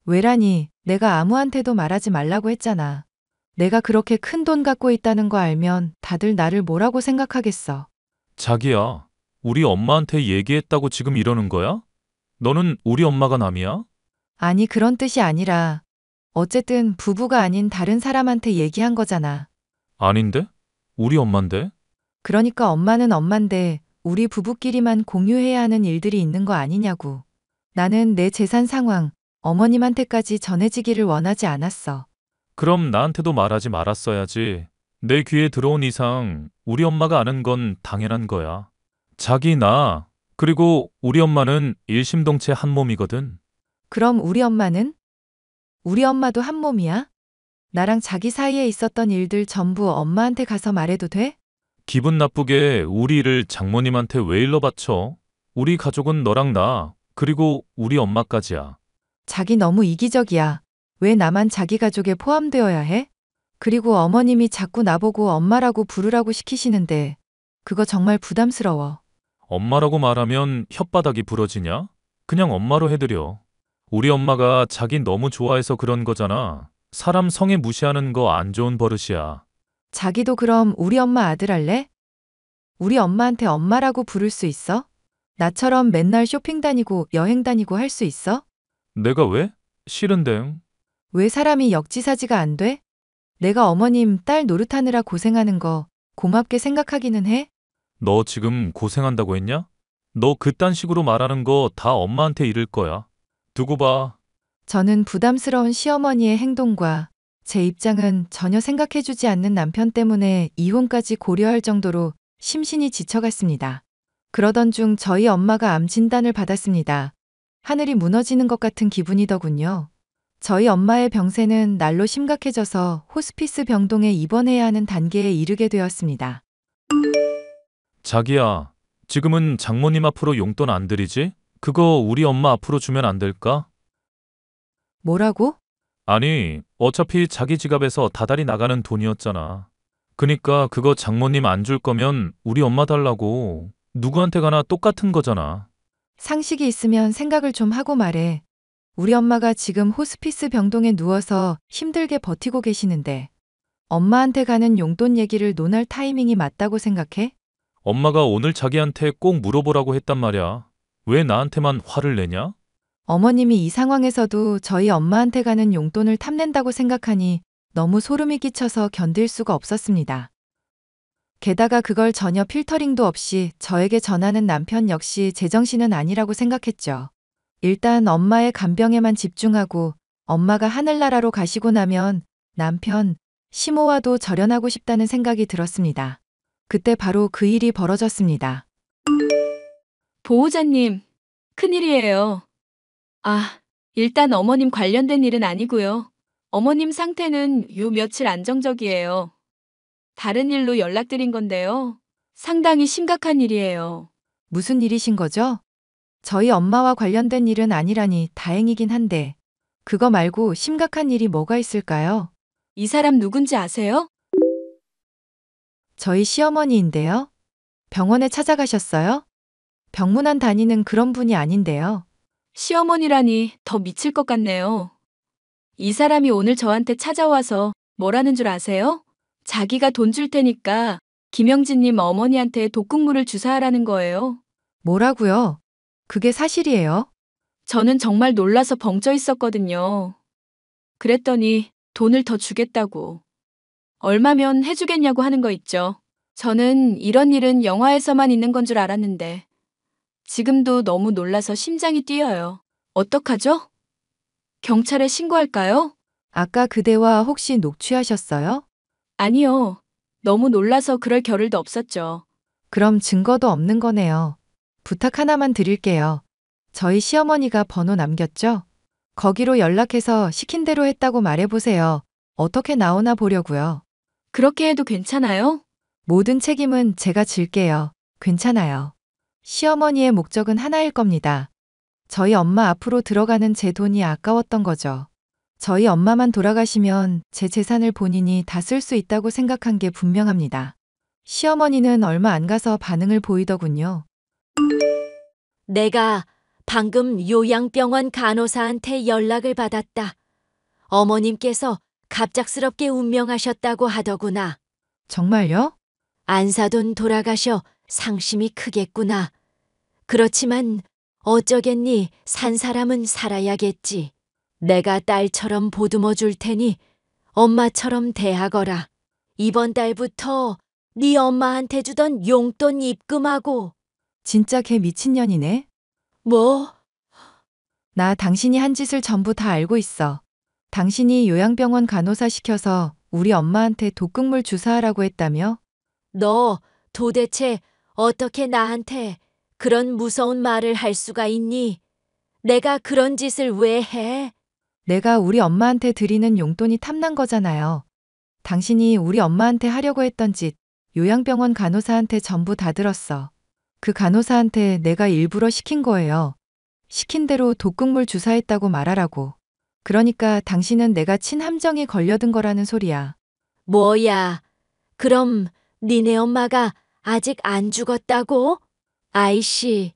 Speaker 2: 왜라니, 내가 아무한테도 말하지 말라고 했잖아. 내가 그렇게 큰 돈 갖고 있다는 거 알면 다들 나를 뭐라고 생각하겠어.
Speaker 6: 자기야, 우리 엄마한테 얘기했다고 지금 이러는 거야? 너는 우리 엄마가 남이야?
Speaker 2: 아니, 그런 뜻이 아니라 어쨌든 부부가 아닌 다른 사람한테 얘기한 거잖아.
Speaker 6: 아닌데? 우리 엄만데?
Speaker 2: 그러니까 엄마는 엄만데 우리 부부끼리만 공유해야 하는 일들이 있는 거 아니냐고. 나는 내 재산 상황, 어머님한테까지 전해지기를 원하지 않았어.
Speaker 6: 그럼 나한테도 말하지 말았어야지. 내 귀에 들어온 이상 우리 엄마가 아는 건 당연한 거야. 자기, 나, 그리고 우리 엄마는 일심동체 한 몸이거든.
Speaker 2: 그럼 우리 엄마는? 우리 엄마도 한 몸이야? 나랑 자기 사이에 있었던 일들 전부 엄마한테 가서 말해도 돼?
Speaker 6: 기분 나쁘게 우리 일을 장모님한테 왜 일러 바쳐? 우리 가족은 너랑 나, 그리고 우리 엄마까지야.
Speaker 2: 자기 너무 이기적이야. 왜 나만 자기 가족에 포함되어야 해? 그리고 어머님이 자꾸 나보고 엄마라고 부르라고 시키시는데 그거 정말 부담스러워.
Speaker 6: 엄마라고 말하면 혓바닥이 부러지냐? 그냥 엄마로 해드려. 우리 엄마가 자기 너무 좋아해서 그런 거잖아. 사람 성에 무시하는 거 안 좋은 버릇이야.
Speaker 2: 자기도 그럼 우리 엄마 아들 할래? 우리 엄마한테 엄마라고 부를 수 있어? 나처럼 맨날 쇼핑 다니고 여행 다니고 할 수 있어?
Speaker 6: 내가 왜? 싫은데.
Speaker 2: 왜 사람이 역지사지가 안 돼? 내가 어머님 딸 노릇하느라 고생하는 거 고맙게 생각하기는 해?
Speaker 6: 너 지금 고생한다고 했냐? 너 그딴 식으로 말하는 거 다 엄마한테 이를 거야. 두고 봐.
Speaker 2: 저는 부담스러운 시어머니의 행동과 제 입장은 전혀 생각해주지 않는 남편 때문에 이혼까지 고려할 정도로 심신이 지쳐갔습니다. 그러던 중 저희 엄마가 암 진단을 받았습니다. 하늘이 무너지는 것 같은 기분이더군요. 저희 엄마의 병세는 날로 심각해져서 호스피스 병동에 입원해야 하는 단계에 이르게 되었습니다.
Speaker 6: 자기야, 지금은 장모님 앞으로 용돈 안 드리지? 그거 우리 엄마 앞으로 주면 안 될까?
Speaker 2: 뭐라고?
Speaker 6: 아니, 어차피 자기 지갑에서 다달이 나가는 돈이었잖아. 그니까 그거 장모님 안 줄 거면 우리 엄마 달라고. 누구한테 가나 똑같은 거잖아.
Speaker 2: 상식이 있으면 생각을 좀 하고 말해. 우리 엄마가 지금 호스피스 병동에 누워서 힘들게 버티고 계시는데 엄마한테 가는 용돈 얘기를 논할 타이밍이 맞다고 생각해?
Speaker 6: 엄마가 오늘 자기한테 꼭 물어보라고 했단 말이야. 왜 나한테만 화를 내냐?
Speaker 2: 어머님이 이 상황에서도 저희 엄마한테 가는 용돈을 탐낸다고 생각하니 너무 소름이 끼쳐서 견딜 수가 없었습니다. 게다가 그걸 전혀 필터링도 없이 저에게 전하는 남편 역시 제정신은 아니라고 생각했죠. 일단 엄마의 간병에만 집중하고 엄마가 하늘나라로 가시고 나면 남편, 시모와도 절연하고 싶다는 생각이 들었습니다. 그때 바로 그 일이 벌어졌습니다.
Speaker 1: 보호자님, 큰일이에요. 아, 일단 어머님 관련된 일은 아니고요. 어머님 상태는 요 며칠 안정적이에요. 다른 일로 연락드린 건데요. 상당히 심각한 일이에요.
Speaker 2: 무슨 일이신 거죠? 저희 엄마와 관련된 일은 아니라니 다행이긴 한데 그거 말고 심각한 일이 뭐가 있을까요?
Speaker 1: 이 사람 누군지 아세요?
Speaker 2: 저희 시어머니인데요. 병원에 찾아가셨어요? 병문안 다니는 그런 분이 아닌데요.
Speaker 1: 시어머니라니 더 미칠 것 같네요. 이 사람이 오늘 저한테 찾아와서 뭐라는 줄 아세요? 자기가 돈 줄 테니까 김영진님 어머니한테 독극물을 주사하라는 거예요.
Speaker 2: 뭐라고요? 그게 사실이에요?
Speaker 1: 저는 정말 놀라서 벙쪄 있었거든요. 그랬더니 돈을 더 주겠다고. 얼마면 해주겠냐고 하는 거 있죠. 저는 이런 일은 영화에서만 있는 건 줄 알았는데 지금도 너무 놀라서 심장이 뛰어요. 어떡하죠? 경찰에 신고할까요?
Speaker 2: 아까 그 대화 혹시 녹취하셨어요?
Speaker 1: 아니요. 너무 놀라서 그럴 겨를도 없었죠.
Speaker 2: 그럼 증거도 없는 거네요. 부탁 하나만 드릴게요. 저희 시어머니가 번호 남겼죠? 거기로 연락해서 시킨 대로 했다고 말해보세요. 어떻게 나오나 보려고요.
Speaker 1: 그렇게 해도 괜찮아요?
Speaker 2: 모든 책임은 제가 질게요. 괜찮아요. 시어머니의 목적은 하나일 겁니다. 저희 엄마 앞으로 들어가는 제 돈이 아까웠던 거죠. 저희 엄마만 돌아가시면 제 재산을 본인이 다 쓸 수 있다고 생각한 게 분명합니다. 시어머니는 얼마 안 가서 반응을 보이더군요.
Speaker 4: 내가 방금 요양병원 간호사한테 연락을 받았다. 어머님께서 갑작스럽게 운명하셨다고 하더구나.
Speaker 2: 정말요?
Speaker 4: 안사돈 돌아가셔 상심이 크겠구나. 그렇지만 어쩌겠니, 산 사람은 살아야겠지. 내가 딸처럼 보듬어 줄 테니 엄마처럼 대하거라. 이번 달부터 네 엄마한테 주던 용돈 입금하고.
Speaker 2: 진짜 걔 미친년이네.
Speaker 4: 뭐?
Speaker 2: 나 당신이 한 짓을 전부 다 알고 있어. 당신이 요양병원 간호사 시켜서 우리 엄마한테 독극물 주사하라고 했다며?
Speaker 4: 너 도대체 어떻게 나한테 그런 무서운 말을 할 수가 있니? 내가 그런 짓을 왜 해?
Speaker 2: 내가 우리 엄마한테 드리는 용돈이 탐난 거잖아요. 당신이 우리 엄마한테 하려고 했던 짓, 요양병원 간호사한테 전부 다 들었어. 그 간호사한테 내가 일부러 시킨 거예요. 시킨 대로 독극물 주사했다고 말하라고. 그러니까 당신은 내가 친함정에 걸려든 거라는 소리야.
Speaker 4: 뭐야? 그럼 니네 엄마가 아직 안 죽었다고? 아이씨,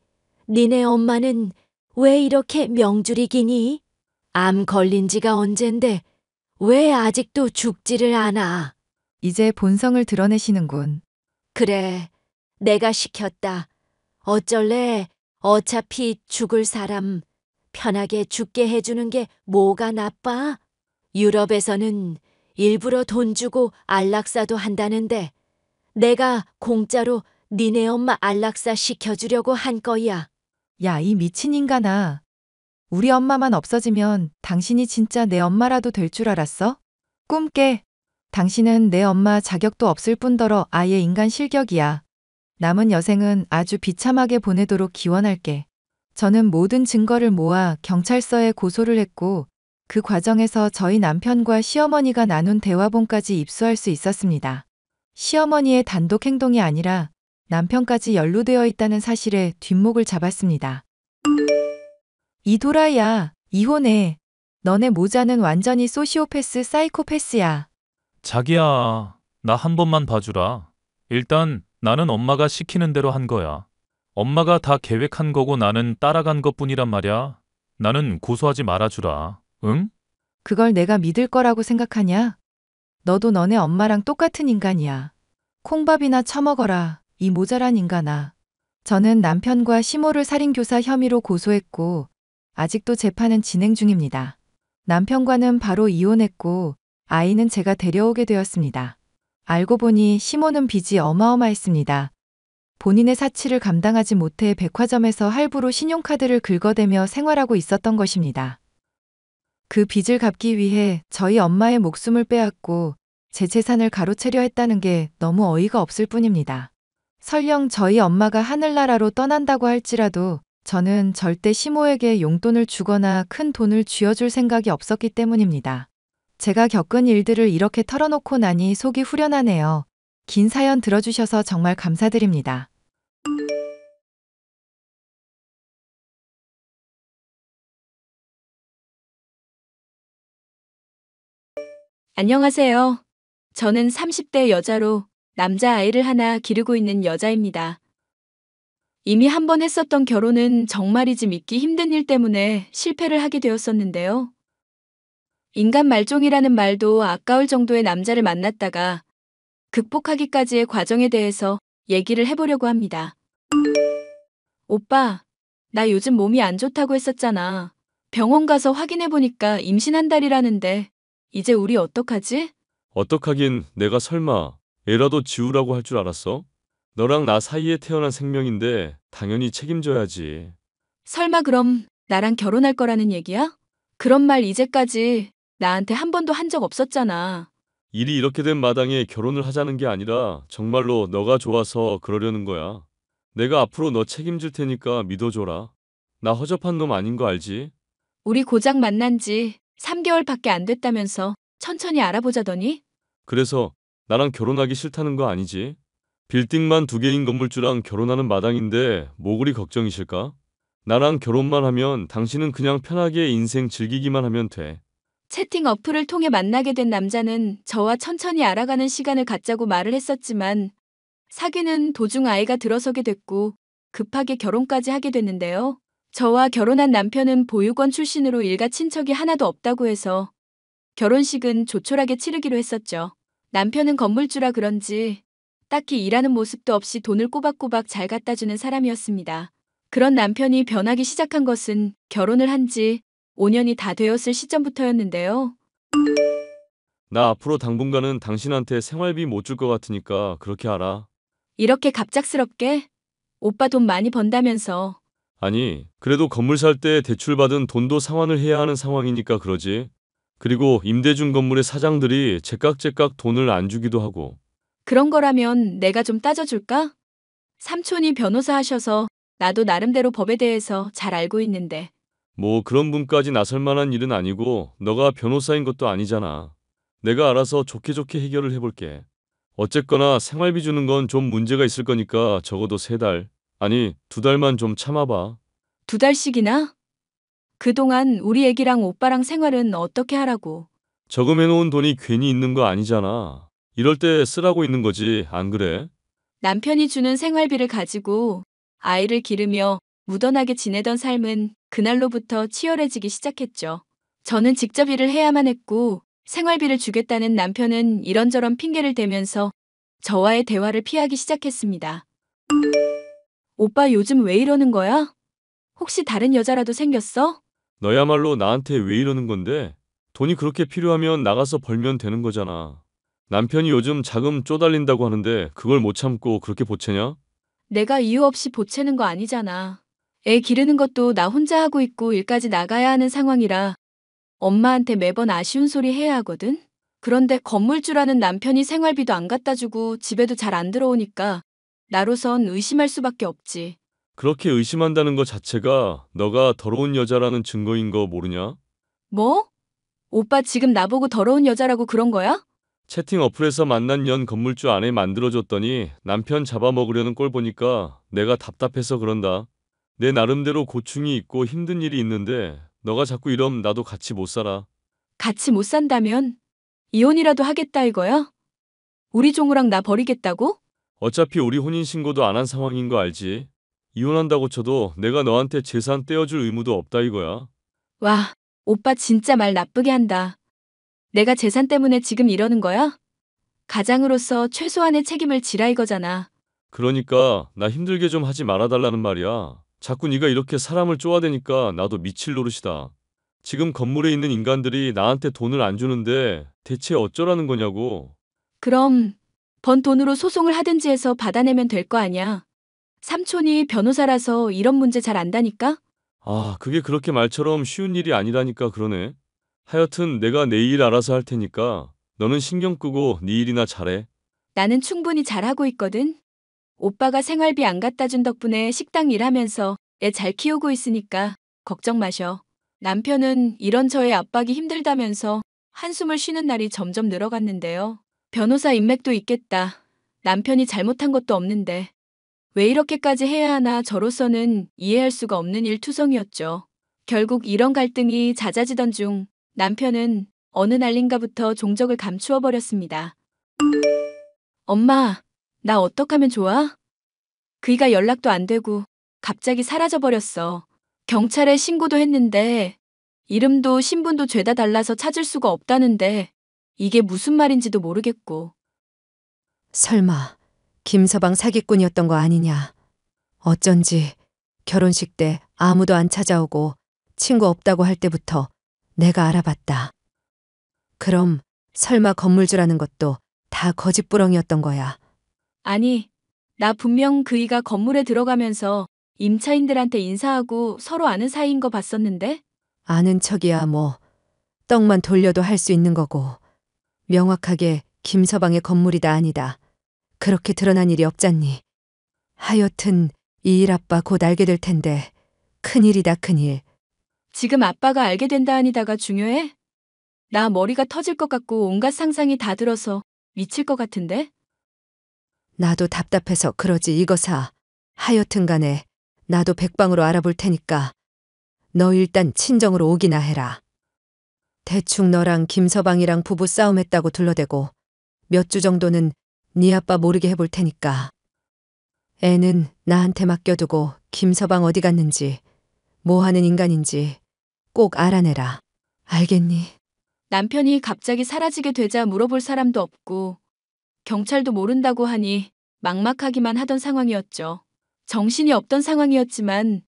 Speaker 4: 니네 엄마는 왜 이렇게 명줄이기니? 암 걸린 지가 언젠데 왜 아직도 죽지를 않아?
Speaker 2: 이제 본성을 드러내시는군.
Speaker 4: 그래, 내가 시켰다. 어쩔래? 어차피 죽을 사람 편하게 죽게 해주는 게 뭐가 나빠? 유럽에서는 일부러 돈 주고 안락사도 한다는데 내가 공짜로 니네 엄마 안락사 시켜주려고 한 거야.
Speaker 2: 야, 이 미친 인간아. 우리 엄마만 없어지면 당신이 진짜 내 엄마라도 될 줄 알았어? 꿈 깨. 당신은 내 엄마 자격도 없을 뿐더러 아예 인간 실격이야. 남은 여생은 아주 비참하게 보내도록 기원할게. 저는 모든 증거를 모아 경찰서에 고소를 했고 그 과정에서 저희 남편과 시어머니가 나눈 대화본까지 입수할 수 있었습니다. 시어머니의 단독 행동이 아니라 남편까지 연루되어 있다는 사실에 뒷목을 잡았습니다. 이 도라이야, 이혼해. 너네 모자는 완전히 소시오패스 사이코패스야.
Speaker 6: 자기야, 나 한 번만 봐주라. 일단 나는 엄마가 시키는 대로 한 거야. 엄마가 다 계획한 거고 나는 따라간 것뿐이란 말이야. 나는 고소하지 말아주라. 응?
Speaker 2: 그걸 내가 믿을 거라고 생각하냐? 너도 너네 엄마랑 똑같은 인간이야. 콩밥이나 처먹어라, 이 모자란 인간아. 저는 남편과 시모를 살인교사 혐의로 고소했고 아직도 재판은 진행 중입니다. 남편과는 바로 이혼했고 아이는 제가 데려오게 되었습니다. 알고 보니 시모는 빚이 어마어마했습니다. 본인의 사치를 감당하지 못해 백화점에서 할부로 신용카드를 긁어대며 생활하고 있었던 것입니다. 그 빚을 갚기 위해 저희 엄마의 목숨을 빼앗고 제 재산을 가로채려 했다는 게 너무 어이가 없을 뿐입니다. 설령 저희 엄마가 하늘나라로 떠난다고 할지라도 저는 절대 시모에게 용돈을 주거나 큰 돈을 쥐어줄 생각이 없었기 때문입니다. 제가 겪은 일들을 이렇게 털어놓고 나니 속이 후련하네요. 긴 사연 들어주셔서 정말 감사드립니다.
Speaker 1: 안녕하세요. 저는 30대 여자로 남자아이를 하나 기르고 있는 여자입니다. 이미 한 번 했었던 결혼은 정말이지 믿기 힘든 일 때문에 실패를 하게 되었었는데요. 인간 말종이라는 말도 아까울 정도의 남자를 만났다가 극복하기까지의 과정에 대해서 얘기를 해보려고 합니다. 오빠, 나 요즘 몸이 안 좋다고 했었잖아. 병원 가서 확인해보니까 임신 한 달이라는데 이제 우리 어떡하지?
Speaker 7: 어떡하긴 내가 설마 애라도 지우라고 할 줄 알았어? 너랑 나 사이에 태어난 생명인데 당연히 책임져야지.
Speaker 1: 설마 그럼 나랑 결혼할 거라는 얘기야? 그런 말 이제까지 나한테 한 번도 한 적 없었잖아.
Speaker 7: 일이 이렇게 된 마당에 결혼을 하자는 게 아니라 정말로 너가 좋아서 그러려는 거야. 내가 앞으로 너 책임질 테니까 믿어줘라. 나 허접한 놈 아닌 거 알지?
Speaker 1: 우리 고작 만난 지 3개월밖에 안 됐다면서 천천히 알아보자더니?
Speaker 7: 그래서 나랑 결혼하기 싫다는 거 아니지? 빌딩만 2개인 건물주랑 결혼하는 마당인데 뭐 그리 걱정이실까? 나랑 결혼만 하면 당신은 그냥 편하게 인생 즐기기만 하면 돼.
Speaker 1: 채팅 어플을 통해 만나게 된 남자는 저와 천천히 알아가는 시간을 갖자고 말을 했었지만 사귀는 도중 아이가 들어서게 됐고 급하게 결혼까지 하게 됐는데요. 저와 결혼한 남편은 보육원 출신으로 일가 친척이 하나도 없다고 해서 결혼식은 조촐하게 치르기로 했었죠. 남편은 건물주라 그런지 딱히 일하는 모습도 없이 돈을 꼬박꼬박 잘 갖다 주는 사람이었습니다. 그런 남편이 변하기 시작한 것은 결혼을 한 지 5년이 다 되었을 시점부터였는데요.
Speaker 7: 나 앞으로 당분간은 당신한테 생활비 못 줄 것 같으니까 그렇게 알아.
Speaker 1: 이렇게 갑작스럽게? 오빠 돈 많이 번다면서.
Speaker 7: 아니, 그래도 건물 살 때 대출받은 돈도 상환을 해야 하는 상황이니까 그러지. 그리고 임대준 건물의 사장들이 제깍제깍 돈을 안 주기도 하고.
Speaker 1: 그런 거라면 내가 좀 따져줄까? 삼촌이 변호사 하셔서 나도 나름대로 법에 대해서 잘 알고 있는데.
Speaker 7: 뭐 그런 분까지 나설 만한 일은 아니고 너가 변호사인 것도 아니잖아. 내가 알아서 좋게 좋게 해결을 해볼게. 어쨌거나 생활비 주는 건 좀 문제가 있을 거니까 적어도 3달, 아니 2달만 좀 참아봐.
Speaker 1: 2달씩이나? 그동안 우리 애기랑 오빠랑 생활은 어떻게 하라고.
Speaker 7: 저금해놓은 돈이 괜히 있는 거 아니잖아. 이럴 때 쓰라고 있는 거지, 안 그래?
Speaker 1: 남편이 주는 생활비를 가지고 아이를 기르며 무던하게 지내던 삶은 그날로부터 치열해지기 시작했죠. 저는 직접 일을 해야만 했고 생활비를 주겠다는 남편은 이런저런 핑계를 대면서 저와의 대화를 피하기 시작했습니다. 오빠 요즘 왜 이러는 거야? 혹시 다른 여자라도 생겼어?
Speaker 7: 너야말로 나한테 왜 이러는 건데? 돈이 그렇게 필요하면 나가서 벌면 되는 거잖아. 남편이 요즘 자금 쪼달린다고 하는데 그걸 못 참고 그렇게 보채냐?
Speaker 1: 내가 이유 없이 보채는 거 아니잖아. 애 기르는 것도 나 혼자 하고 있고 일까지 나가야 하는 상황이라 엄마한테 매번 아쉬운 소리 해야 하거든? 그런데 건물주라는 남편이 생활비도 안 갖다 주고 집에도 잘 안 들어오니까 나로선 의심할 수밖에 없지.
Speaker 7: 그렇게 의심한다는 것 자체가 너가 더러운 여자라는 증거인 거 모르냐?
Speaker 1: 뭐? 오빠 지금 나보고 더러운 여자라고 그런 거야?
Speaker 7: 채팅 어플에서 만난 연 건물주 아내 만들어줬더니 남편 잡아먹으려는 꼴 보니까 내가 답답해서 그런다. 내 나름대로 고충이 있고 힘든 일이 있는데 너가 자꾸 이러면 나도 같이 못 살아.
Speaker 1: 같이 못 산다면 이혼이라도 하겠다 이거야? 우리 종우랑 나 버리겠다고?
Speaker 7: 어차피 우리 혼인신고도 안 한 상황인 거 알지? 이혼한다고 쳐도 내가 너한테 재산 떼어줄 의무도 없다 이거야.
Speaker 1: 와, 오빠 진짜 말 나쁘게 한다. 내가 재산 때문에 지금 이러는 거야? 가장으로서 최소한의 책임을 지라 이거잖아.
Speaker 7: 그러니까 나 힘들게 좀 하지 말아달라는 말이야. 자꾸 네가 이렇게 사람을 쪼아대니까 나도 미칠 노릇이다. 지금 건물에 있는 인간들이 나한테 돈을 안 주는데 대체 어쩌라는 거냐고.
Speaker 1: 그럼 번 돈으로 소송을 하든지 해서 받아내면 될 거 아냐. 삼촌이 변호사라서 이런 문제 잘 안다니까?
Speaker 7: 아, 그게 그렇게 말처럼 쉬운 일이 아니라니까 그러네. 하여튼 내가 내 일 알아서 할 테니까 너는 신경 끄고 네 일이나 잘해.
Speaker 1: 나는 충분히 잘하고 있거든. 오빠가 생활비 안 갖다 준 덕분에 식당 일하면서 애 잘 키우고 있으니까 걱정 마셔. 남편은 이런 저의 압박이 힘들다면서 한숨을 쉬는 날이 점점 늘어갔는데요. 변호사 인맥도 있겠다. 남편이 잘못한 것도 없는데 왜 이렇게까지 해야 하나 저로서는 이해할 수가 없는 일투성이었죠. 결국 이런 갈등이 잦아지던 중 남편은 어느 날인가부터 종적을 감추어 버렸습니다. 엄마, 나 어떡하면 좋아? 그이가 연락도 안 되고 갑자기 사라져 버렸어. 경찰에 신고도 했는데 이름도 신분도 죄다 달라서 찾을 수가 없다는데 이게 무슨 말인지도 모르겠고.
Speaker 8: 설마 김서방 사기꾼이었던 거 아니냐? 어쩐지 결혼식 때 아무도 안 찾아오고 친구 없다고 할 때부터 내가 알아봤다. 그럼 설마 건물주라는 것도 다 거짓부렁이었던 거야.
Speaker 1: 아니, 나 분명 그이가 건물에 들어가면서 임차인들한테 인사하고 서로 아는 사이인 거 봤었는데?
Speaker 8: 아는 척이야 뭐 떡만 돌려도 할 수 있는 거고 명확하게 김서방의 건물이다 아니다. 그렇게 드러난 일이 없잖니. 하여튼 이 일 아빠 곧 알게 될 텐데 큰일이다 큰일.
Speaker 1: 지금 아빠가 알게 된다 아니다가 중요해? 나 머리가 터질 것 같고 온갖 상상이 다 들어서 미칠 것 같은데?
Speaker 8: 나도 답답해서 그러지 이거사. 하여튼 간에 나도 백방으로 알아볼 테니까 너 일단 친정으로 오기나 해라. 대충 너랑 김서방이랑 부부 싸움했다고 둘러대고 몇 주 정도는 네 아빠 모르게 해볼 테니까. 애는 나한테 맡겨두고 김서방 어디 갔는지 뭐 하는 인간인지 꼭 알아내라. 알겠니?
Speaker 1: 남편이 갑자기 사라지게 되자 물어볼 사람도 없고 경찰도 모른다고 하니 막막하기만 하던 상황이었죠. 정신이 없던 상황이었지만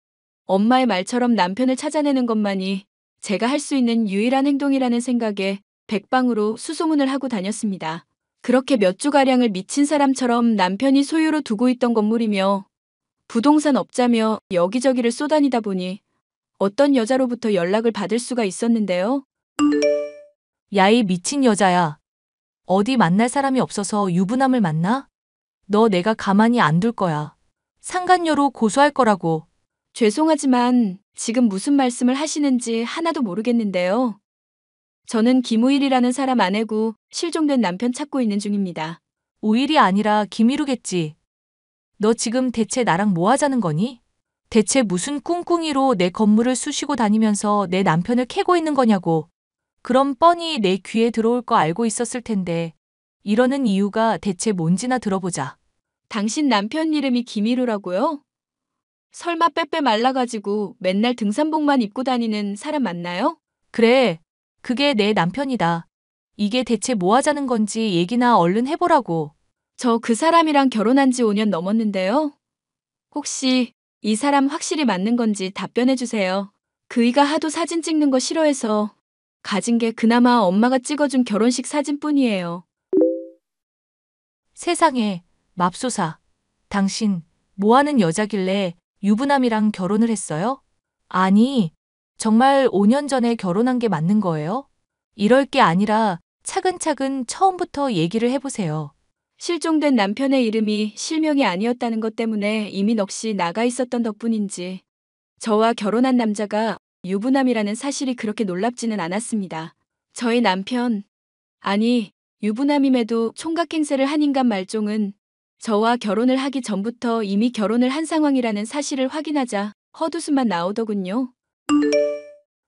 Speaker 1: 엄마의 말처럼 남편을 찾아내는 것만이 제가 할 수 있는 유일한 행동이라는 생각에 백방으로 수소문을 하고 다녔습니다. 그렇게 몇 주가량을 미친 사람처럼 남편이 소유로 두고 있던 건물이며 부동산 업자며 여기저기를 쏘다니다 보니 어떤 여자로부터 연락을 받을 수가 있었는데요.
Speaker 9: 야, 이 미친 여자야. 어디 만날 사람이 없어서 유부남을 만나? 너 내가 가만히 안 둘 거야. 상간녀로 고소할 거라고.
Speaker 1: 죄송하지만 지금 무슨 말씀을 하시는지 하나도 모르겠는데요. 저는 김우일이라는 사람 아내고 실종된 남편 찾고 있는 중입니다.
Speaker 9: 우일이 아니라 김희루겠지. 너 지금 대체 나랑 뭐 하자는 거니? 대체 무슨 꿍꿍이로 내 건물을 쑤시고 다니면서 내 남편을 캐고 있는 거냐고. 그럼 뻔히 내 귀에 들어올 거 알고 있었을 텐데 이러는 이유가 대체 뭔지나 들어보자.
Speaker 1: 당신 남편 이름이 김희루라고요? 설마 빼빼 말라가지고 맨날 등산복만 입고 다니는 사람 맞나요?
Speaker 9: 그래, 그게 내 남편이다. 이게 대체 뭐 하자는 건지 얘기나 얼른 해보라고.
Speaker 1: 저 그 사람이랑 결혼한 지 5년 넘었는데요. 혹시 이 사람 확실히 맞는 건지 답변해 주세요. 그이가 하도 사진 찍는 거 싫어해서 가진 게 그나마 엄마가 찍어준 결혼식 사진뿐이에요.
Speaker 9: 세상에, 맙소사. 당신, 뭐 하는 여자길래 유부남이랑 결혼을 했어요? 아니, 정말 5년 전에 결혼한 게 맞는 거예요? 이럴 게 아니라 차근차근 처음부터 얘기를 해보세요.
Speaker 1: 실종된 남편의 이름이 실명이 아니었다는 것 때문에 이미 넋이 나가 있었던 덕분인지 저와 결혼한 남자가 유부남이라는 사실이 그렇게 놀랍지는 않았습니다. 저희 남편, 아니 유부남임에도 총각행세를 한 인간 말종은 저와 결혼을 하기 전부터 이미 결혼을 한 상황이라는 사실을 확인하자 헛웃음만 나오더군요.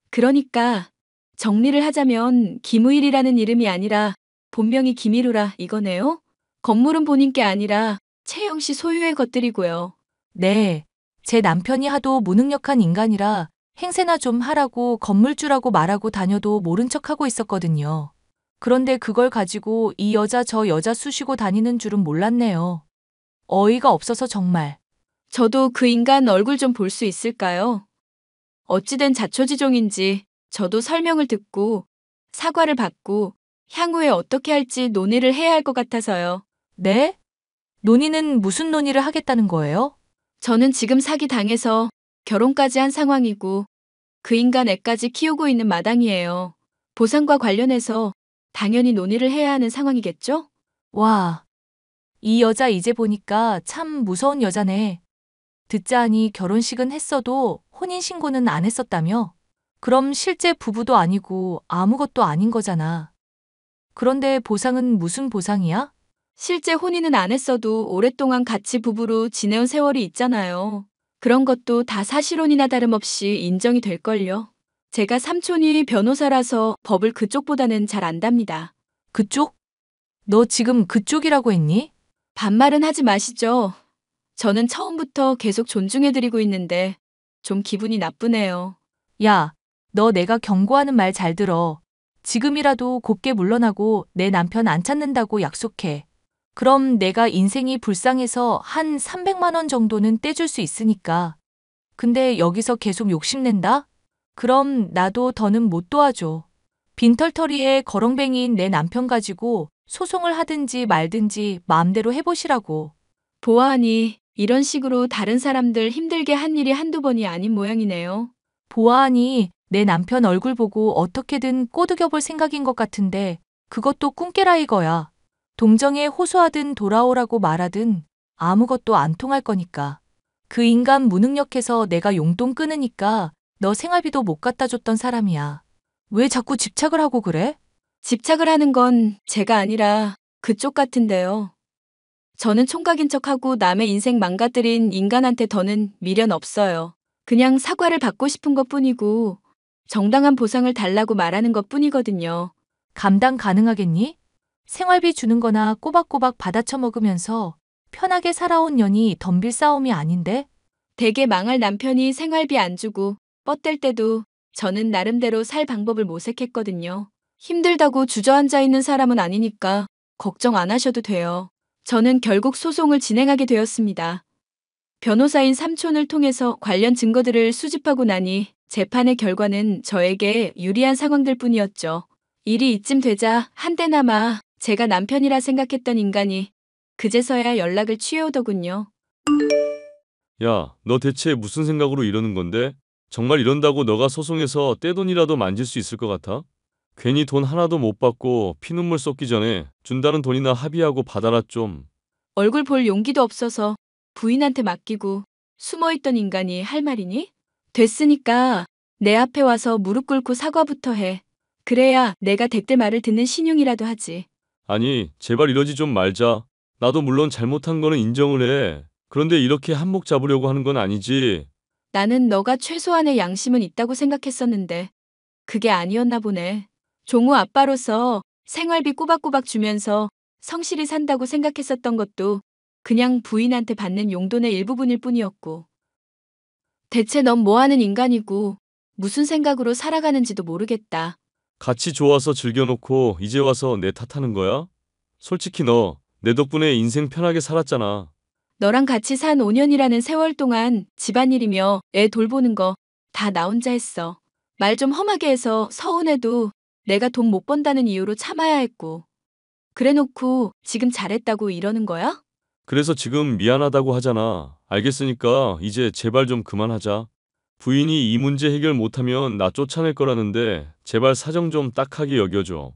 Speaker 1: 그러니까 정리를 하자면 김우일이라는 이름이 아니라 본명이 김희루라 이거네요? 건물은 본인께 아니라 채영 씨 소유의 것들이고요.
Speaker 9: 네, 제 남편이 하도 무능력한 인간이라 행세나 좀 하라고 건물주라고 말하고 다녀도 모른 척하고 있었거든요. 그런데 그걸 가지고 이 여자 저 여자 쑤시고 다니는 줄은 몰랐네요. 어이가 없어서 정말.
Speaker 1: 저도 그 인간 얼굴 좀 볼 수 있을까요? 어찌된 자초지종인지 저도 설명을 듣고 사과를 받고 향후에 어떻게 할지 논의를 해야 할 것 같아서요.
Speaker 9: 네? 논의는 무슨 논의를 하겠다는 거예요?
Speaker 1: 저는 지금 사기 당해서 결혼까지 한 상황이고 그 인간 애까지 키우고 있는 마당이에요. 보상과 관련해서 당연히 논의를 해야 하는 상황이겠죠?
Speaker 9: 와, 이 여자 이제 보니까 참 무서운 여자네. 듣자 하니 결혼식은 했어도 혼인신고는 안 했었다며? 그럼 실제 부부도 아니고 아무것도 아닌 거잖아. 그런데 보상은 무슨 보상이야?
Speaker 1: 실제 혼인은 안 했어도 오랫동안 같이 부부로 지내온 세월이 있잖아요. 그런 것도 다 사실혼이나 다름없이 인정이 될걸요. 제가 삼촌이 변호사라서 법을 그쪽보다는 잘 안답니다.
Speaker 9: 그쪽? 너 지금 그쪽이라고 했니?
Speaker 1: 반말은 하지 마시죠. 저는 처음부터 계속 존중해드리고 있는데 좀 기분이 나쁘네요.
Speaker 9: 야, 너 내가 경고하는 말 잘 들어. 지금이라도 곱게 물러나고 내 남편 안 찾는다고 약속해. 그럼 내가 인생이 불쌍해서 한 300만 원 정도는 떼줄 수 있으니까. 근데 여기서 계속 욕심낸다? 그럼 나도 더는 못 도와줘. 빈털터리에 거렁뱅이인 내 남편 가지고 소송을 하든지 말든지 마음대로 해보시라고.
Speaker 1: 보아하니 이런 식으로 다른 사람들 힘들게 한 일이 한두 번이 아닌 모양이네요.
Speaker 9: 보아하니 내 남편 얼굴 보고 어떻게든 꼬드겨 볼 생각인 것 같은데 그것도 꿈깨라 이거야. 동정에 호소하든 돌아오라고 말하든 아무것도 안 통할 거니까. 그 인간 무능력해서 내가 용돈 끊으니까 너 생활비도 못 갖다 줬던 사람이야. 왜 자꾸 집착을 하고 그래?
Speaker 1: 집착을 하는 건 제가 아니라 그쪽 같은데요. 저는 총각인 척하고 남의 인생 망가뜨린 인간한테 더는 미련 없어요. 그냥 사과를 받고 싶은 것뿐이고 정당한 보상을 달라고 말하는 것뿐이거든요.
Speaker 9: 감당 가능하겠니? 생활비 주는 거나 꼬박꼬박 받아쳐 먹으면서 편하게 살아온 년이 덤빌 싸움이 아닌데?
Speaker 1: 되게 망할 남편이 생활비 안 주고 뻗댈 때도 저는 나름대로 살 방법을 모색했거든요. 힘들다고 주저앉아 있는 사람은 아니니까 걱정 안 하셔도 돼요. 저는 결국 소송을 진행하게 되었습니다. 변호사인 삼촌을 통해서 관련 증거들을 수집하고 나니 재판의 결과는 저에게 유리한 상황들 뿐이었죠. 일이 이쯤 되자 한때나마 제가 남편이라 생각했던 인간이 그제서야 연락을 취해오더군요.
Speaker 7: 야, 너 대체 무슨 생각으로 이러는 건데? 정말 이런다고 너가 소송해서 떼돈이라도 만질 수 있을 것 같아? 괜히 돈 하나도 못 받고 피눈물 쏟기 전에 준다는 돈이나 합의하고 받아라 좀.
Speaker 1: 얼굴 볼 용기도 없어서 부인한테 맡기고 숨어있던 인간이 할 말이니? 됐으니까 내 앞에 와서 무릎 꿇고 사과부터 해. 그래야 내가 대때 말을 듣는 신용이라도 하지.
Speaker 7: 아니, 제발 이러지 좀 말자. 나도 물론 잘못한 거는 인정을 해. 그런데 이렇게 한몫 잡으려고 하는 건 아니지.
Speaker 1: 나는 너가 최소한의 양심은 있다고 생각했었는데 그게 아니었나 보네. 종우 아빠로서 생활비 꼬박꼬박 주면서 성실히 산다고 생각했었던 것도 그냥 부인한테 받는 용돈의 일부분일 뿐이었고. 대체 넌 뭐하는 인간이고 무슨 생각으로 살아가는지도 모르겠다.
Speaker 7: 같이 좋아서 즐겨놓고 이제 와서 내 탓하는 거야? 솔직히 너 내 덕분에 인생 편하게 살았잖아.
Speaker 1: 너랑 같이 산 5년이라는 세월 동안 집안일이며 애 돌보는 거 다 나 혼자 했어. 말 좀 험하게 해서 서운해도 내가 돈 못 번다는 이유로 참아야 했고. 그래놓고 지금 잘했다고 이러는 거야?
Speaker 7: 그래서 지금 미안하다고 하잖아. 알겠으니까 이제 제발 좀 그만하자. 부인이 이 문제 해결 못하면 나 쫓아낼 거라는데 제발 사정 좀 딱하게 여겨줘.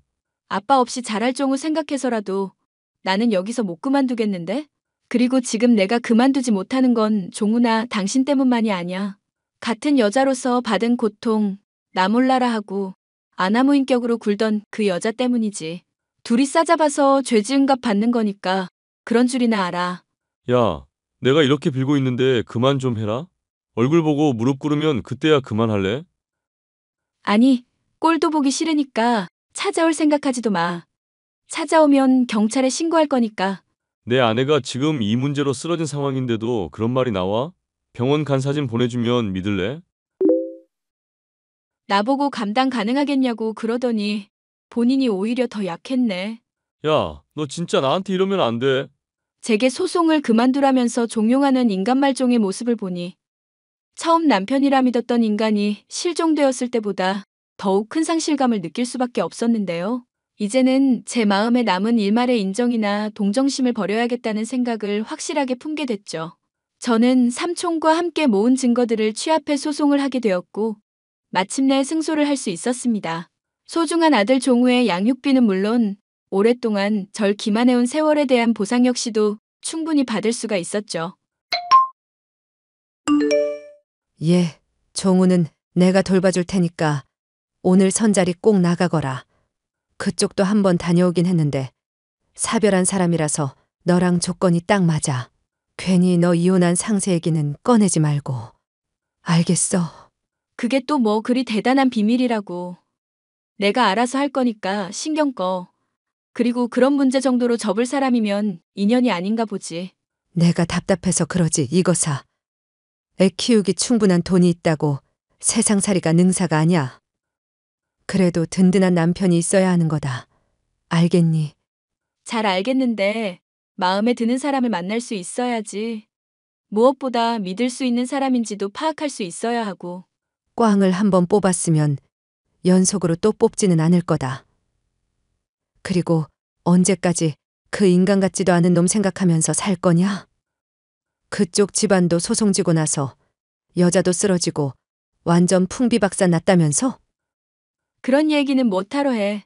Speaker 1: 아빠 없이 잘할 종우 생각해서라도 나는 여기서 못 그만두겠는데? 그리고 지금 내가 그만두지 못하는 건 종우나 당신 때문만이 아니야. 같은 여자로서 받은 고통, 나 몰라라 하고 아나무인격으로 굴던 그 여자 때문이지. 둘이 싸잡아서 죄 지은 값 받는 거니까 그런 줄이나 알아.
Speaker 7: 야, 내가 이렇게 빌고 있는데 그만 좀 해라. 얼굴 보고 무릎 꿇으면 그때야 그만할래?
Speaker 1: 아니, 꼴도 보기 싫으니까 찾아올 생각하지도 마. 찾아오면 경찰에 신고할 거니까.
Speaker 7: 내 아내가 지금 이 문제로 쓰러진 상황인데도 그런 말이 나와? 병원 간 사진 보내주면 믿을래?
Speaker 1: 나보고 감당 가능하겠냐고 그러더니 본인이 오히려 더 약했네.
Speaker 7: 야, 너 진짜 나한테 이러면 안 돼.
Speaker 1: 제게 소송을 그만두라면서 종용하는 인간말종의 모습을 보니 처음 남편이라 믿었던 인간이 실종되었을 때보다 더욱 큰 상실감을 느낄 수밖에 없었는데요. 이제는 제 마음에 남은 일말의 인정이나 동정심을 버려야겠다는 생각을 확실하게 품게 됐죠. 저는 삼촌과 함께 모은 증거들을 취합해 소송을 하게 되었고 마침내 승소를 할 수 있었습니다. 소중한 아들 종우의 양육비는 물론 오랫동안 절 기만해온 세월에 대한 보상 역시도 충분히 받을 수가 있었죠.
Speaker 8: 예, 종우는 내가 돌봐줄 테니까 오늘 선자리 꼭 나가거라. 그쪽도 한번 다녀오긴 했는데 사별한 사람이라서 너랑 조건이 딱 맞아. 괜히 너 이혼한 상세 얘기는 꺼내지 말고. 알겠어.
Speaker 1: 그게 또 뭐 그리 대단한 비밀이라고. 내가 알아서 할 거니까 신경 꺼. 그리고 그런 문제 정도로 접을 사람이면 인연이 아닌가 보지.
Speaker 8: 내가 답답해서 그러지 이거사. 애 키우기 충분한 돈이 있다고 세상살이가 능사가 아니야. 그래도 든든한 남편이 있어야 하는 거다. 알겠니?
Speaker 1: 잘 알겠는데 마음에 드는 사람을 만날 수 있어야지. 무엇보다 믿을 수 있는 사람인지도 파악할 수 있어야 하고.
Speaker 8: 꽝을 한번 뽑았으면 연속으로 또 뽑지는 않을 거다. 그리고 언제까지 그 인간 같지도 않은 놈 생각하면서 살 거냐? 그쪽 집안도 소송지고 나서 여자도 쓰러지고 완전 풍비박산 났다면서?
Speaker 1: 그런 얘기는 못하러 해.